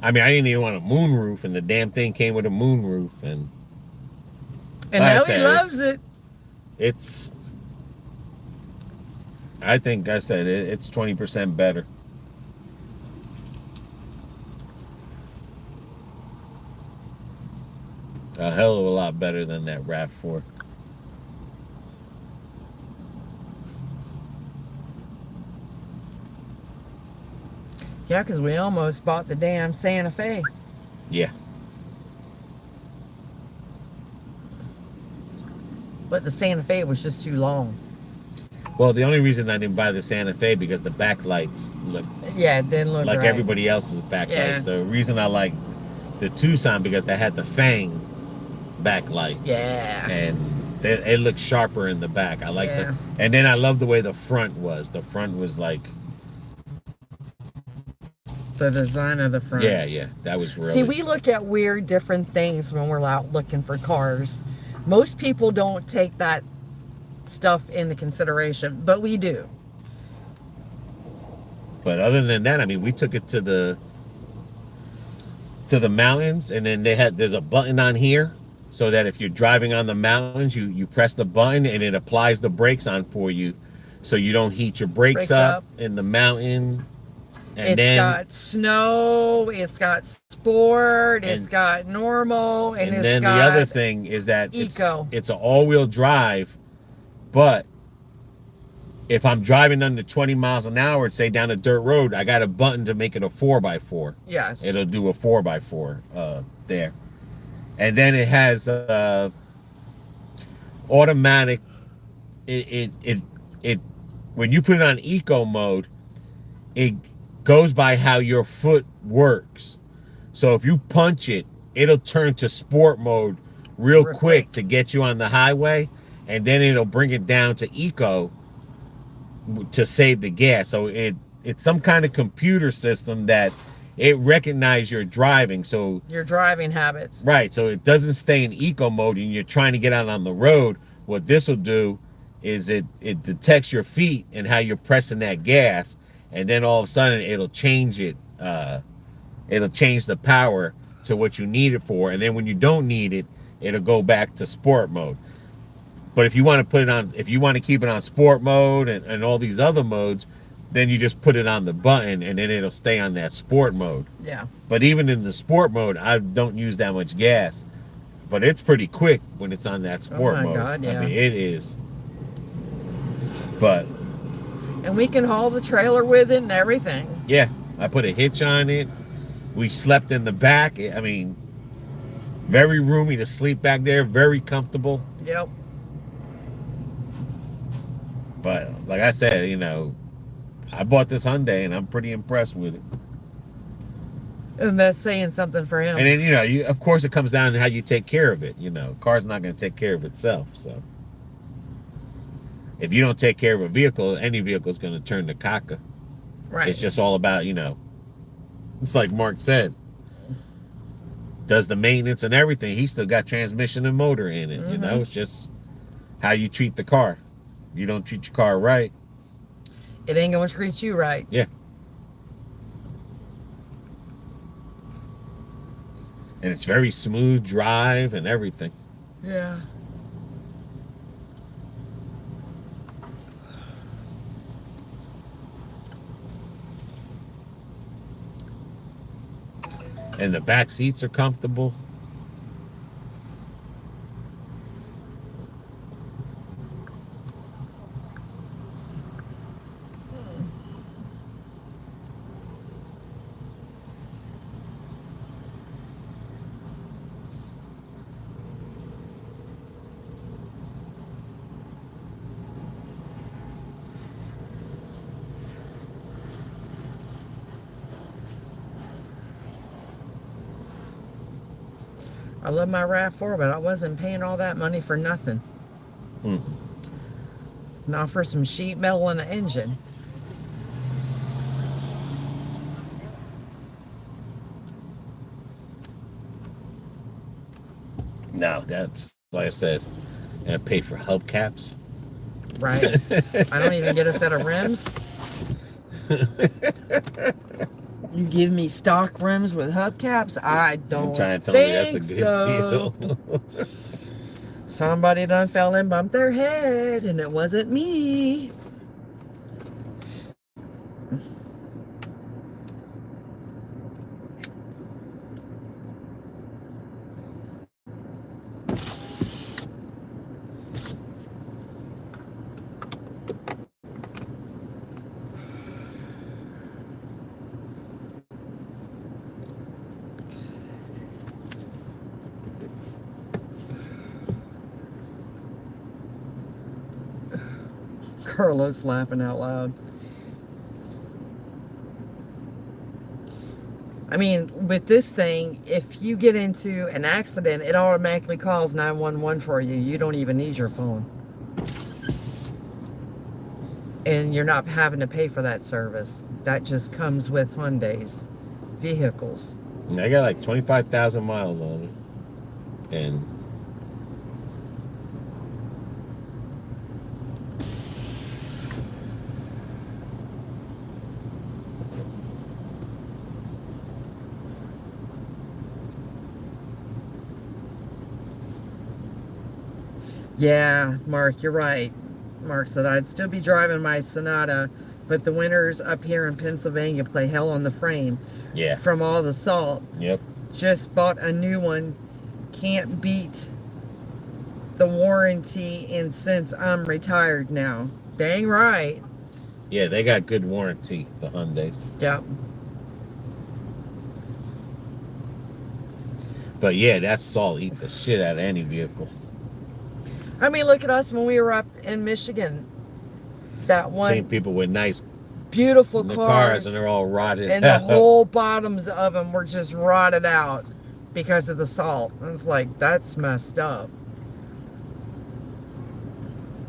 I mean, I didn't even want a moonroof, and the damn thing came with a moonroof, and now he loves it. It's, I think I said it's 20% better. A hell of a lot better than that RAV4. Yeah, because we almost bought the damn Santa Fe. Yeah. But the Santa Fe was just too long. Well, the only reason I didn't buy the Santa Fe because the backlights look. Yeah, it didn't look like right. everybody else's backlights. Yeah. The reason I like the Tucson because they had the Fang backlights. Yeah. And it looked sharper in the back. I like that. And then I love the way the front was. The front was like. The design of the front. Yeah. That was really. See, we look at weird different things when we're out looking for cars. Most people don't take that stuff into consideration, but we do. But other than that, I mean, we took it to the mountains, and then there's a button on here so that if you're driving on the mountains, you press the button and it applies the brakes on for you, so you don't heat your brakes up in the mountain. And it's got snow, it's got sport, it's got normal, and it's then got the other thing is that eco. It's an all-wheel drive, but if I'm driving under 20 miles an hour, say down a dirt road, I got a button to make it a 4x4. Yes. It'll do a 4x4 there. And then it has automatic. It when you put it on eco mode, it goes by how your foot works. So if you punch it, it'll turn to sport mode real quick to get you on the highway, and then it'll bring it down to eco to save the gas. So it's some kind of computer system that it recognizes your driving. So your driving habits. Right. So it doesn't stay in eco mode and you're trying to get out on the road. What this will do is it detects your feet and how you're pressing that gas, and then all of a sudden it'll change it. It'll change the power to what you need it for, and then when you don't need it, it'll go back to sport mode. But if you want to put it on, if you want to keep it on sport mode and all these other modes, then you just put it on the button and then it'll stay on that sport mode. Yeah. But even in the sport mode, I don't use that much gas. But it's pretty quick when it's on that sport mode. God, yeah. I mean, it is. But. And we can haul the trailer with it and everything. Yeah. I put a hitch on it. We slept in the back. I mean, very roomy to sleep back there. Very comfortable. Yep. But like I said, you know, I bought this Hyundai and I'm pretty impressed with it. And that's saying something for him. And then, you know, of course it comes down to how you take care of it. You know, car's not going to take care of itself. So if you don't take care of a vehicle, any vehicle is going to turn to caca. Right. It's just all about, you know, it's like Mark said, does the maintenance and everything. He's still got transmission and motor in it. You know, it's just how you treat the car. You don't treat your car right, it ain't gonna treat you right. Yeah. And it's very smooth drive and everything. Yeah. And the back seats are comfortable. I love my RAV4, but I wasn't paying all that money for nothing. Not for some sheet metal and an engine. No, that's, like I said, I pay for hubcaps. Right. I don't even get a set of rims. You give me stock rims with hubcaps? I don't I'm trying to tell think you that's a good so. deal. Somebody done fell and bumped their head, and it wasn't me. Carlos laughing out loud. I mean, with this thing, if you get into an accident, it automatically calls 911 for you. You don't even need your phone. And you're not having to pay for that service. That just comes with Hyundai's vehicles. I got like 25,000 miles on it. And Yeah, Mark, you're right. Mark said I'd still be driving my Sonata, but the winters up here in Pennsylvania play hell on the frame Yeah. from all the salt. Yep. Just bought a new one. Can't beat the warranty, and since I'm retired now. Dang right. Yeah, they got good warranty, the Hyundais. Yep. But yeah, that salt eat the shit out of any vehicle. I mean, look at us when we were up in Michigan. That one Same people with nice beautiful cars, and they're all rotted and out. the whole bottoms of them were just rotted out because of the salt. And it's like, that's messed up.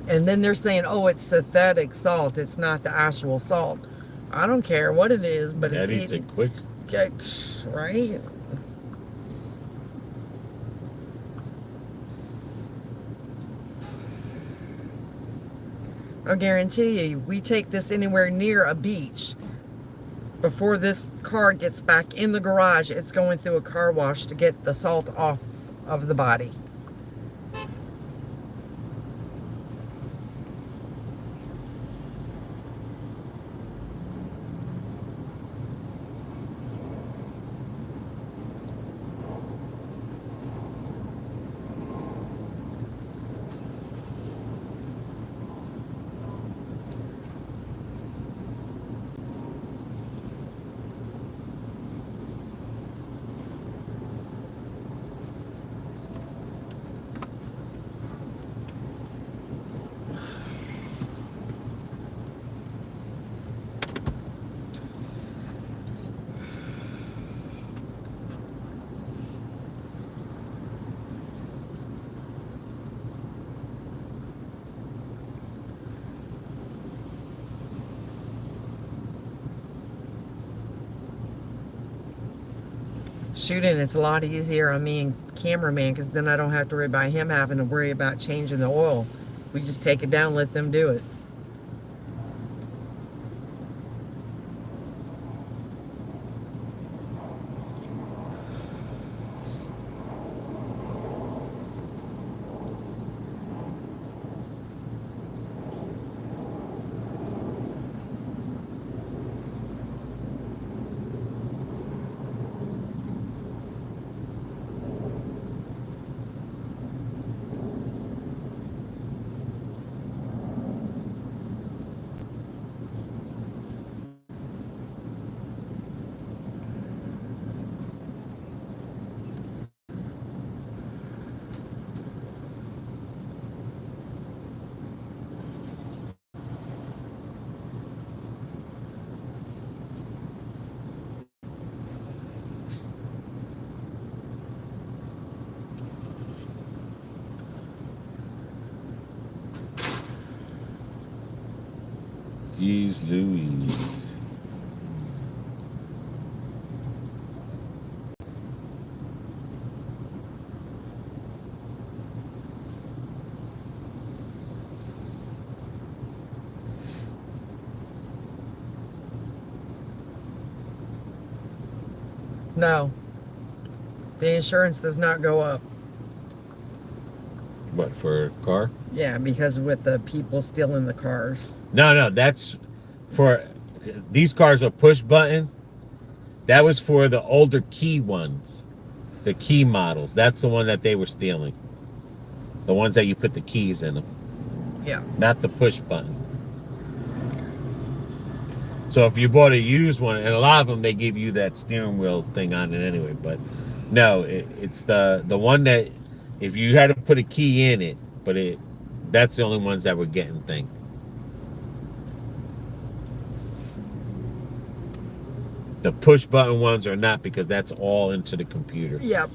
And then they're saying, oh, it's synthetic salt. It's not the actual salt. I don't care what it is, but That it's eats it quick. okay, right? I guarantee you, we take this anywhere near a beach. Before this car gets back in the garage, it's going through a car wash to get the salt off of the body. Shooting, it's a lot easier on me and cameraman, because then I don't have to worry about him having to worry about changing the oil. We just take it down, let them do it. Jeez Louise. No. The insurance does not go up. What, for a car? Yeah, because with the people stealing the cars. No, that's for, these cars are push button. That was for the older key ones, the key models. That's the one that they were stealing. The ones that you put the keys in them. Yeah. Not the push button. So if you bought a used one, and a lot of them, they give you that steering wheel thing on it anyway, but no, it's the one that, if you had to put a key in it, but that's the only ones that were getting thing. The push button ones are not, because that's all into the computer. Yep.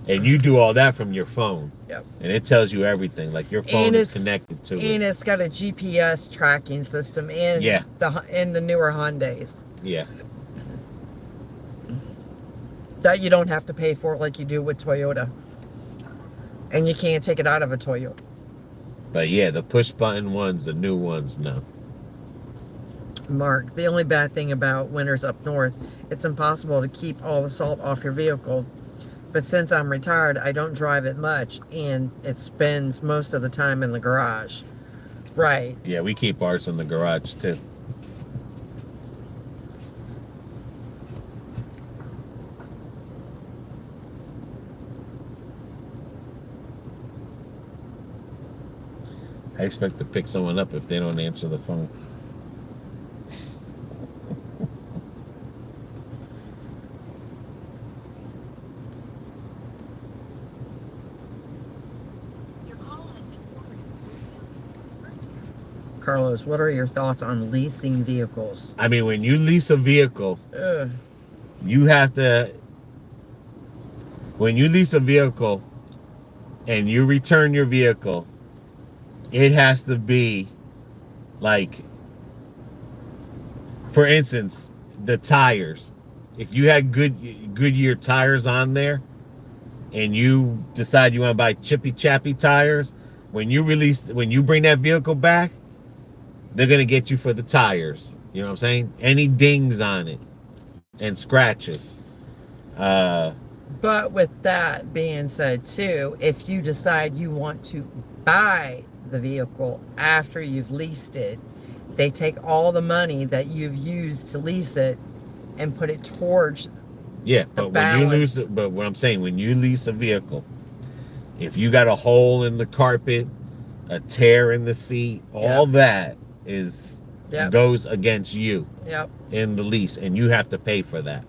And you do all that from your phone. Yep. And it tells you everything. Like your phone is connected to it. And it's got a GPS tracking system in the newer Hyundais. Yeah. That you don't have to pay for like you do with Toyota. And you can't take it out of a Toyota. But yeah, the push button ones, the new ones, no. Mark, the only bad thing about winters up north, it's impossible to keep all the salt off your vehicle. But since I'm retired, I don't drive it much, and it spends most of the time in the garage. Right. Yeah, we keep ours in the garage too. I expect to pick someone up if they don't answer the phone. Carlos, what are your thoughts on leasing vehicles? I mean, when you lease a vehicle, Ugh. you have to, when you lease a vehicle and you return your vehicle, it has to be like, for instance, the tires. If you had Goodyear tires on there and you decide you want to buy chippy chappy tires, when you bring that vehicle back, they're going to get you for the tires. You know what I'm saying? Any dings on it and scratches. But with that being said, too, if you decide you want to buy the vehicle after you've leased it, they take all the money that you've used to lease it and put it towards but when you lose it, but what I'm saying, when you lease a vehicle, if you got a hole in the carpet, a tear in the seat, all that goes against you in the lease, and you have to pay for that.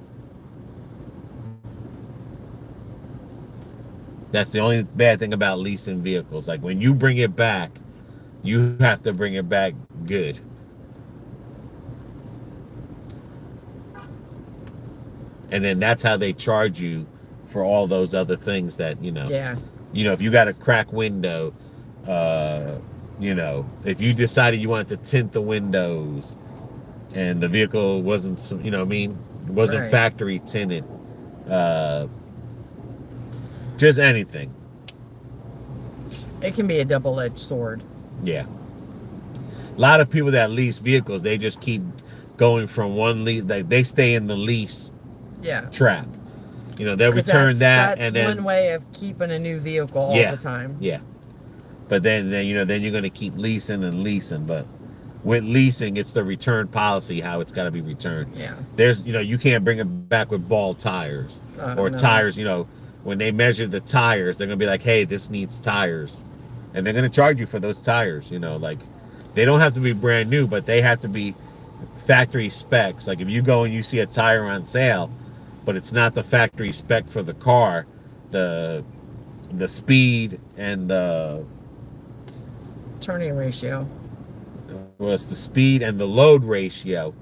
That's the only bad thing about leasing vehicles. Like when you bring it back, you have to bring it back good. And then that's how they charge you for all those other things that, you know. Yeah. You know, if you got a cracked window, you know, if you decided you wanted to tint the windows and the vehicle wasn't, you know what I mean, it wasn't factory tinted, just anything. It can be a double-edged sword. Yeah. A lot of people that lease vehicles, they just keep going from one lease, like they stay in the lease trap. You know, they'll return that, and then that's one way of keeping a new vehicle all the time. Yeah. But then you know, then you're going to keep leasing and leasing. But with leasing, it's the return policy, how it's got to be returned. Yeah. There's, you know, you can't bring it back with bald tires or tires. You know, when they measure the tires, they're going to be like, hey, this needs tires. And they're going to charge you for those tires. You know, like they don't have to be brand new, but they have to be factory specs. Like if you go and you see a tire on sale, but it's not the factory spec for the car, the speed and the turning ratio. Well, it's the speed and the load ratio.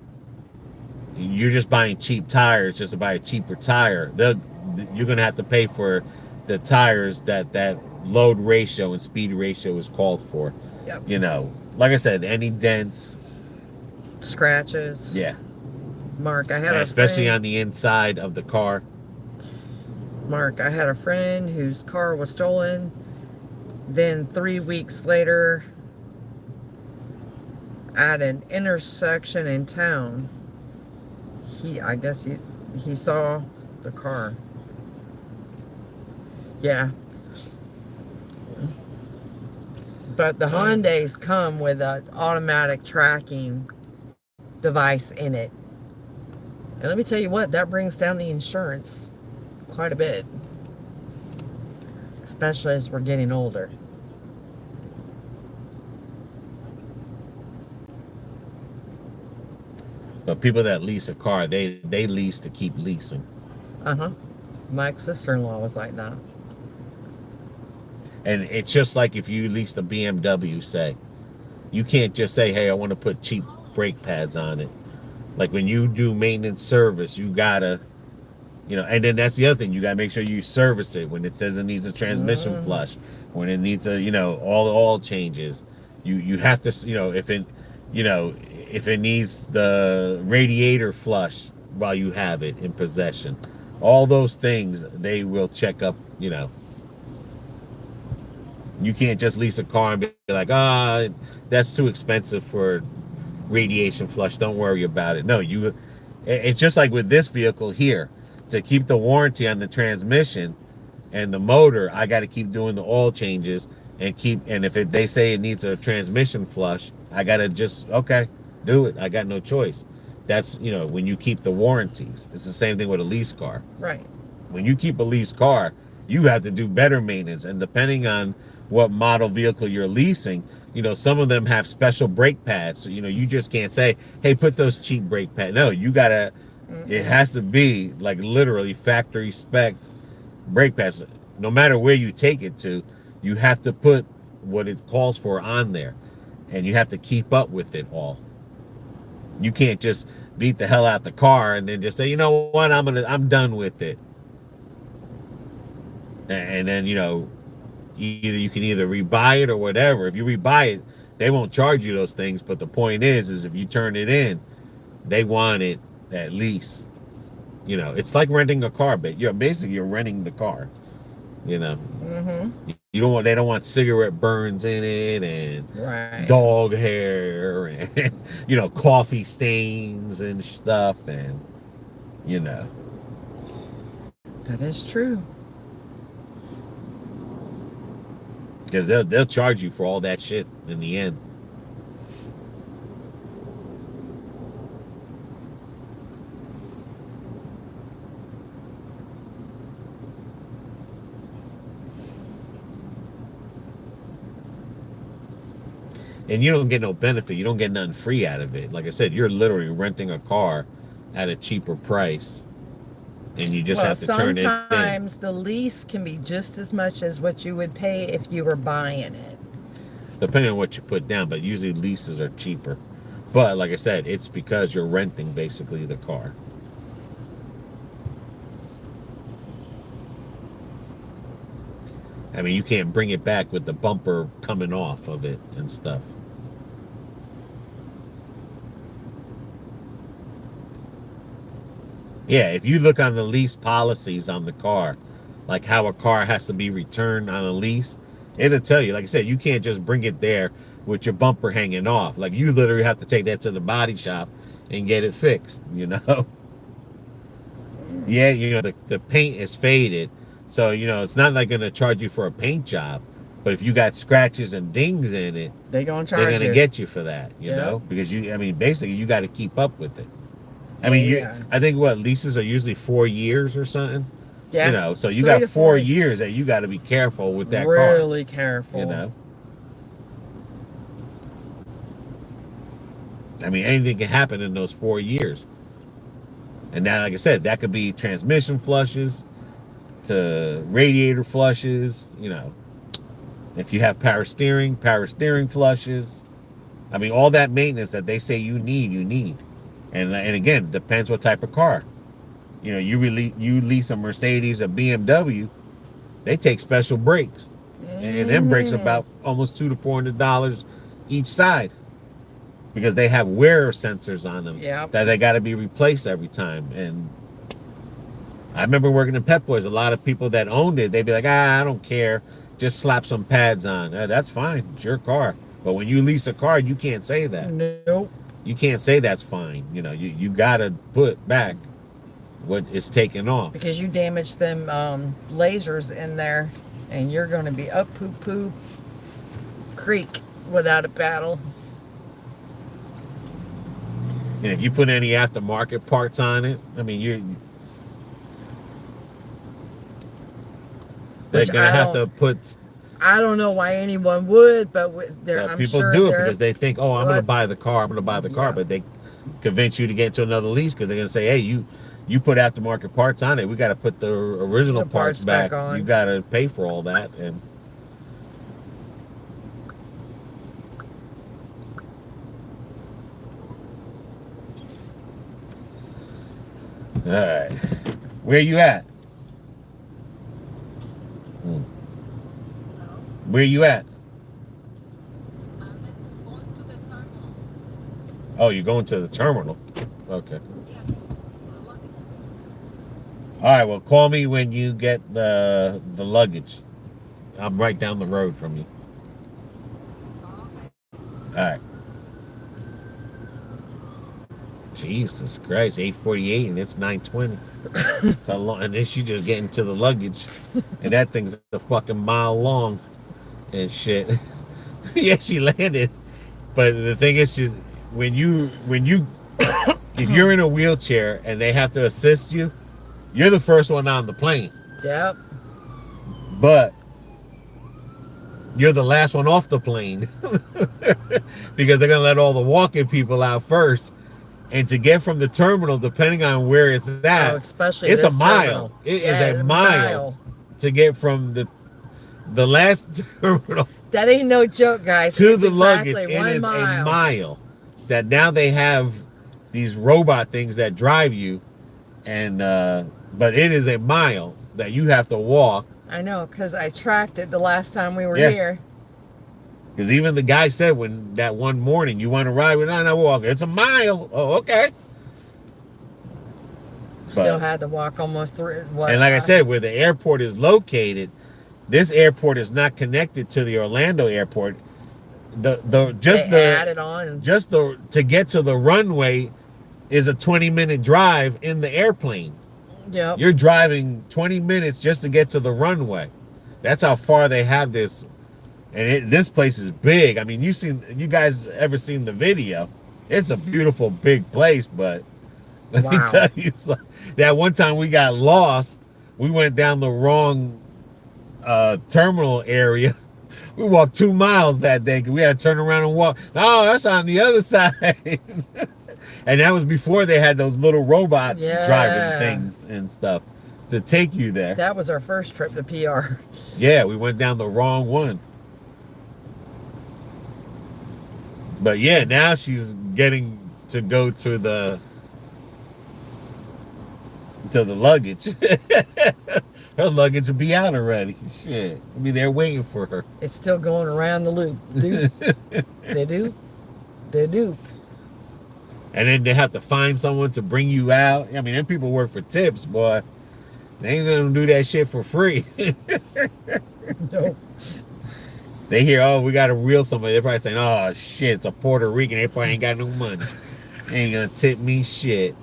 You're just buying cheap tires just to buy a cheaper tire. You're going to have to pay for the tires that load ratio and speed ratio is called for. Yep. You know, like I said, any dents, scratches. Yeah. Mark, I had especially on the inside of the car. Mark, I had a friend whose car was stolen. Then 3 weeks later, at an intersection in town, I guess he saw the car. Yeah. But the Hyundais come with an automatic tracking device in it. And let me tell you what, that brings down the insurance quite a bit. Especially as we're getting older. But people that lease a car, they lease to keep leasing. Uh-huh. My sister-in-law was like that. And it's just like if you lease the BMW, say. You can't just say, hey, I want to put cheap brake pads on it. Like when you do maintenance service, you gotta, you know, and then that's the other thing. You gotta make sure you service it when it says it needs a transmission flush, when it needs a, you know, all the oil changes. You have to, you know, if it needs the radiator flush while you have it in possession. All those things, they will check up, you know. You can't just lease a car and be like, that's too expensive for radiation flush. Don't worry about it. No, it's just like with this vehicle here. To keep the warranty on the transmission, And the motor, I got to keep doing the oil changes and if they say it needs a transmission flush, I got to just, okay, do it. I got no choice. That's, when you keep the warranties. It's the same thing with a lease car. Right. When you keep a lease car, you have to do better maintenance. And depending on what model vehicle you're leasing, some of them have special brake pads. So, you just can't say, hey, put those cheap brake pads. No, you got to, it has to be like literally factory spec brake pads. No matter where you take it to, you have to put what it calls for on there. And you have to keep up with it all. You can't just beat the hell out the car and then just say, you know what, I'm done with it. And then, you can either rebuy it or whatever. If you rebuy it, they won't charge you those things. But the point is if you turn it in, they want it at least. It's like renting a car, but you're renting the car. You they don't want cigarette burns in it and dog hair and coffee stains and stuff, and that is true. Because they'll charge you for all that shit in the end. And you don't get no benefit. You don't get nothing free out of it. Like I said, you're literally renting a car at a cheaper price. And you just have to turn it in. Sometimes the lease can be just as much as what you would pay if you were buying it. Depending on what you put down. But usually leases are cheaper. But like I said, it's because you're renting basically the car. I mean, you can't bring it back with the bumper coming off of it and stuff. Yeah, if you look on the lease policies on the car, like how a car has to be returned on a lease, it'll tell you, like I said, you can't just bring it there with your bumper hanging off. Like, you literally have to take that to the body shop and get it fixed, Yeah, the paint is faded. So, it's not like going to charge you for a paint job. But if you got scratches and dings in it, they're going to get you for that, you know? Because, basically, you got to keep up with it. I mean, I think leases are usually 4 years or something. Yeah. So you got 4 years that you got to be careful with that car. Really careful. I mean, anything can happen in those 4 years. And now, like I said, that could be transmission flushes to radiator flushes, If you have power steering flushes. I mean, all that maintenance that they say you need. And again, depends what type of car. You lease a Mercedes, a BMW, they take special brakes. And them brakes are about almost $200 to $400 each side. Because they have wear sensors on them that they got to be replaced every time. And I remember working in Pep Boys, a lot of people that owned it, they'd be like, I don't care. Just slap some pads on. That's fine. It's your car. But when you lease a car, you can't say that. Nope. You can't say that's fine. You got to put back what is taken off. Because you damaged them lasers in there, and you're going to be up poo creek without a paddle. And if you put any aftermarket parts on it, I mean, they're going to have to put... I don't know why anyone would, but I'm people sure do it because they think, I'm going to buy the car. Yeah. But they convince you to get into another lease because they're going to say, hey, you put aftermarket parts on it. We got to put the original parts back on. You got to pay for all that. And all right, where you at? Where you at? I'm going to the terminal. Oh, you're going to the terminal? Okay. Yeah, to the luggage. All right, well, call me when you get the luggage. I'm right down the road from you. Okay. All right. Jesus Christ, 8:48 and it's 9:20. So long, and then she just get into the luggage, and that thing's a fucking mile long, and shit. Yeah, she landed, but the thing is, when you if you're in a wheelchair and they have to assist you, you're the first one on the plane, Yep. but you're the last one off the plane because they're gonna let all the walking people out first. And to get from the terminal, depending on where it's at, Oh, especially it's a this mile. terminal. It Yeah, is a mile to get from the last terminal That ain't no joke, guys. to It's the exactly luggage. It 1 is mile. a mile. That now they have these robot things that drive you, and but it is a mile that you have to walk. I know, because I tracked it the last time we were Yeah. here. Because even the guy said when that one morning, you want to ride with I walk. It's a mile. Oh, okay. Still had to walk almost through. What, And like I said, where the airport is located, this airport is not connected to the Orlando airport. added on. To get to the runway is a 20-minute drive in the airplane. Yep. You're driving 20 minutes just to get to the runway. That's how far they have this. And this place is big. I mean, you guys ever seen the video? It's a beautiful big place, but let me tell you, that one time we got lost. We went down the wrong terminal area. We walked 2 miles that day. We had to turn around and walk. Oh, that's on the other side. And that was before they had those little robot driving things and stuff to take you there. That was our first trip to PR. Yeah, we went down the wrong one. But yeah, now she's getting to go to the luggage. Her luggage will be out already. Shit. I mean, they're waiting for her. It's still going around the loop. They do. And then they have to find someone to bring you out. I mean, them people work for tips, boy. They ain't gonna do that shit for free. No. They hear, oh, we gotta reel somebody. They're probably saying, oh shit, it's a Puerto Rican. They probably ain't got no money. They ain't gonna tip me shit.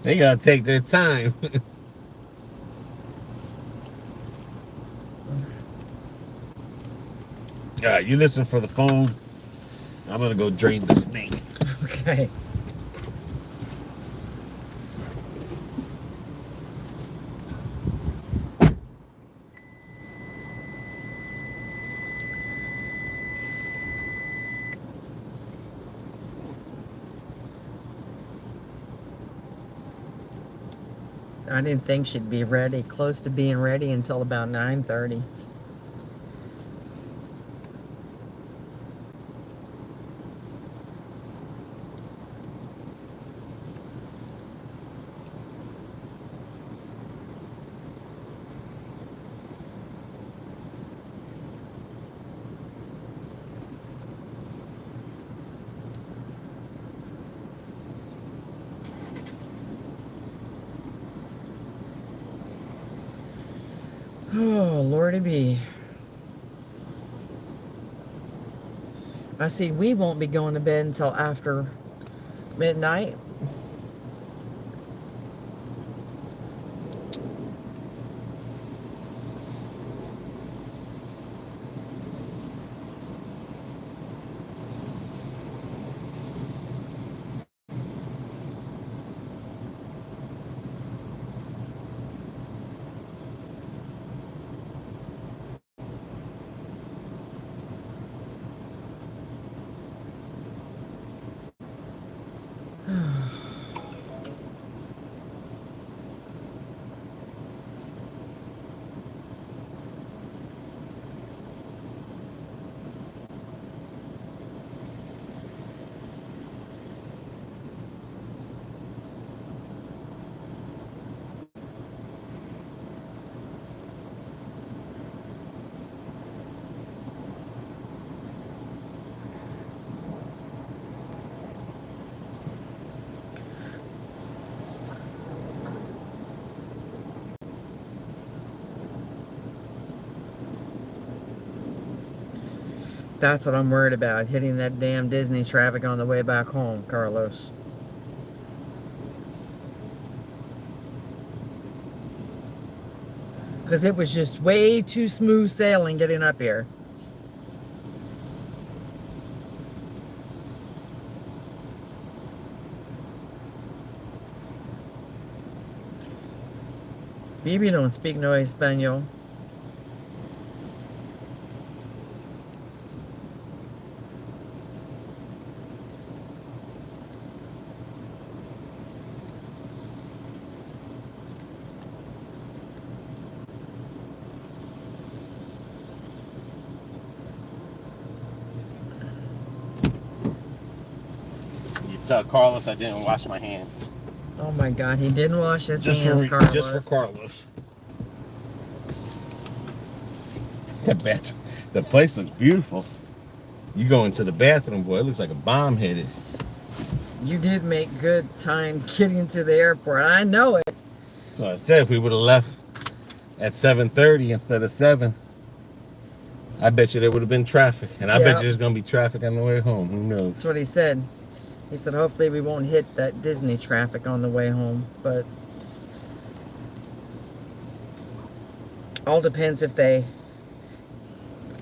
They gotta take their time. All right, you listen for the phone. I'm gonna go drain the snake. Okay. I didn't think she'd be ready, close to being ready until about 9:30. Oh, Lordy be. I see we won't be going to bed until after midnight. That's what I'm worried about, hitting that damn Disney traffic on the way back home, Carlos. Because it was just way too smooth sailing getting up here. Baby don't speak no Espanol. You tell Carlos I didn't wash my hands. Oh my God, he didn't wash his hands, Carlos. Just for Carlos. The place looks beautiful. You go into the bathroom, boy, it looks like a bomb hit it. You did make good time getting to the airport. I know it. So I said if we would have left at 7:30 instead of 7, I bet you there would have been traffic. And I bet you there's going to be traffic on the way home. Who knows? That's what he said. He said, hopefully we won't hit that Disney traffic on the way home. But all depends if they,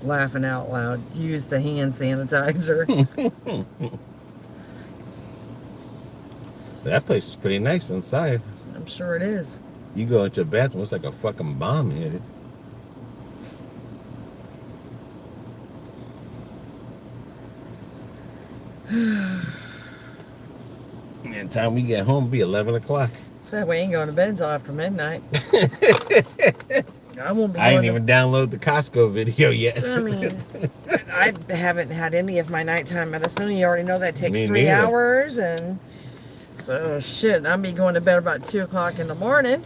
laughing out loud, use the hand sanitizer. That place is pretty nice inside. I'm sure it is. You go into a bathroom, it's like a fucking bomb hit it. And time we get home, it'll be 11 o'clock. So we ain't going to bed until after midnight. I won't be. I ain't even download the Costco video yet. I mean, I haven't had any of my nighttime medicine. You already know that takes Me 3 neither. hours, and so shit. I'll be going to bed about 2 o'clock in the morning.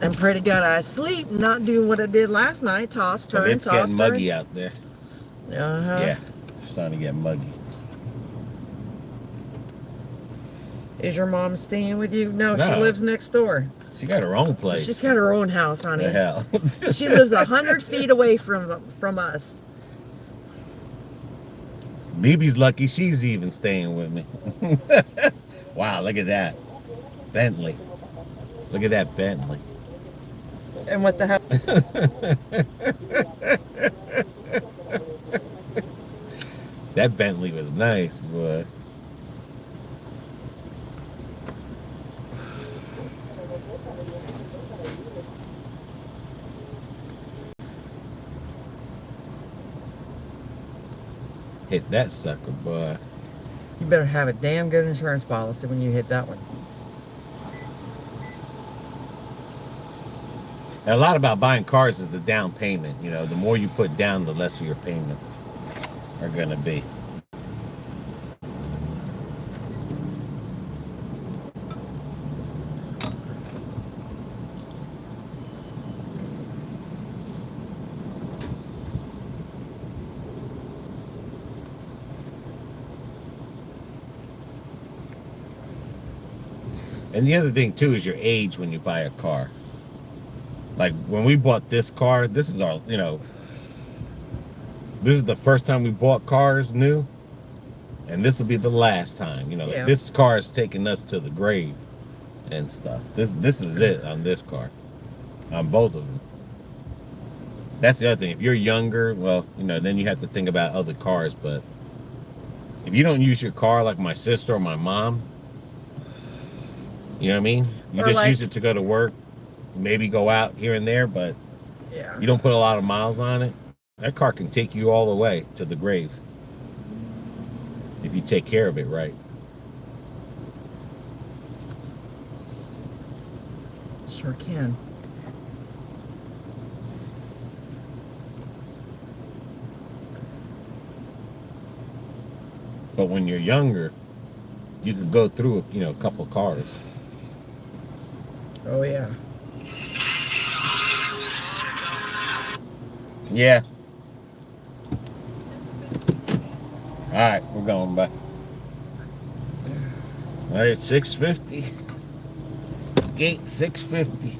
I'm pretty good at sleep, not doing what I did last night. Toss, But turn, it's toss, getting turn. muggy out there. Yeah, it's starting to get muggy. Is your mom staying with you? No, she No. lives next door. She got her own place. She's got her own house, honey. The hell. She lives 100 feet away from us. BB's lucky she's even staying with me. Wow, look at that. Bentley. Look at that Bentley. And what the hell? That Bentley was nice, boy. Hit that sucker, boy. You better have a damn good insurance policy when you hit that one. And a lot about buying cars is the down payment. You know, the more you put down, the lesser your payments are going to be. And the other thing too is your age when you buy a car. Like when we bought this car, this is our, you know, this is the first time we bought cars new, and this will be the last time. You know, Yeah. this car is taking us to the grave and stuff. This is it on this car, on both of them. That's the other thing. If you're younger, well, you know, then you have to think about other cars. But if you don't use your car like my sister or my mom, you know what I mean? You Or just like- use it to go to work, maybe go out here and there, but Yeah. you don't put a lot of miles on it. That car can take you all the way to the grave if you take care of it right. Sure can. But when you're younger, you could go through, you know, a couple of cars. Oh yeah. Yeah. All right, we're going back. All right, 650. Gate 650.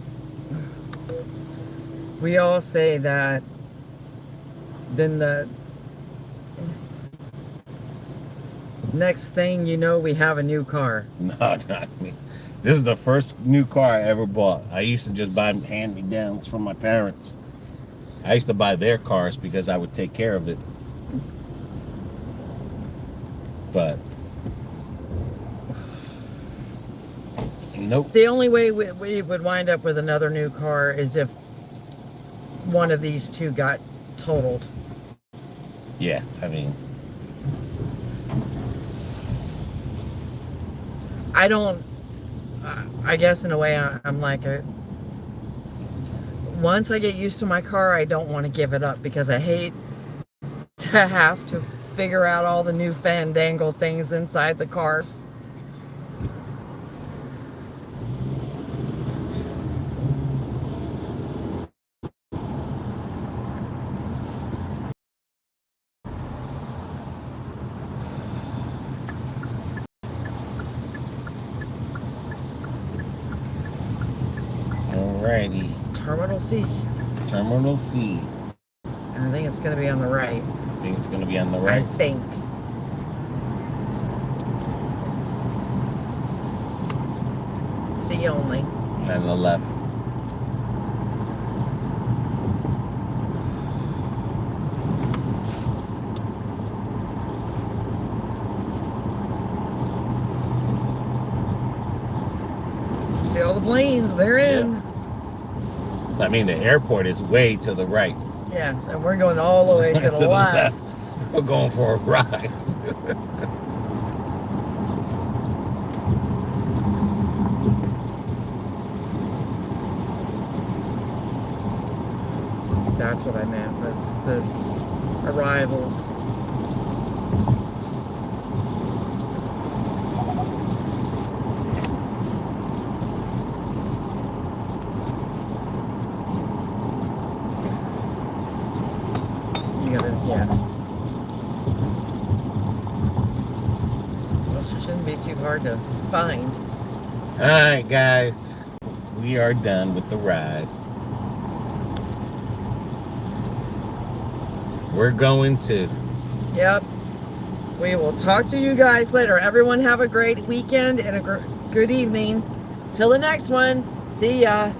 We all say that. Then the next thing you know, we have a new car. No, not me. This is the first new car I ever bought. I used to just buy hand-me-downs from my parents. I used to buy their cars because I would take care of it. But nope. The only way we would wind up with another new car is if one of these two got totaled. Yeah, I mean, I don't, I guess in a way I'm like once I get used to my car, I don't want to give it up because I hate to have to figure out all the new fandangle things inside the cars. alrighty. Terminal C. Terminal C. And I think it's going to be on the right. I think it's going to be on the right. I think. C only. On the left. See all the planes, they're in. So I mean, the airport is way to the right. Yeah, and we're going all the way to the left. We're going for a ride. That's what I meant, was this arrivals. You gotta, yeah. Well, it shouldn't be too hard to find. Alright, guys. We are done with the ride. We're going to. Yep. We will talk to you guys later. Everyone have a great weekend and a good evening. Till the next one. See ya.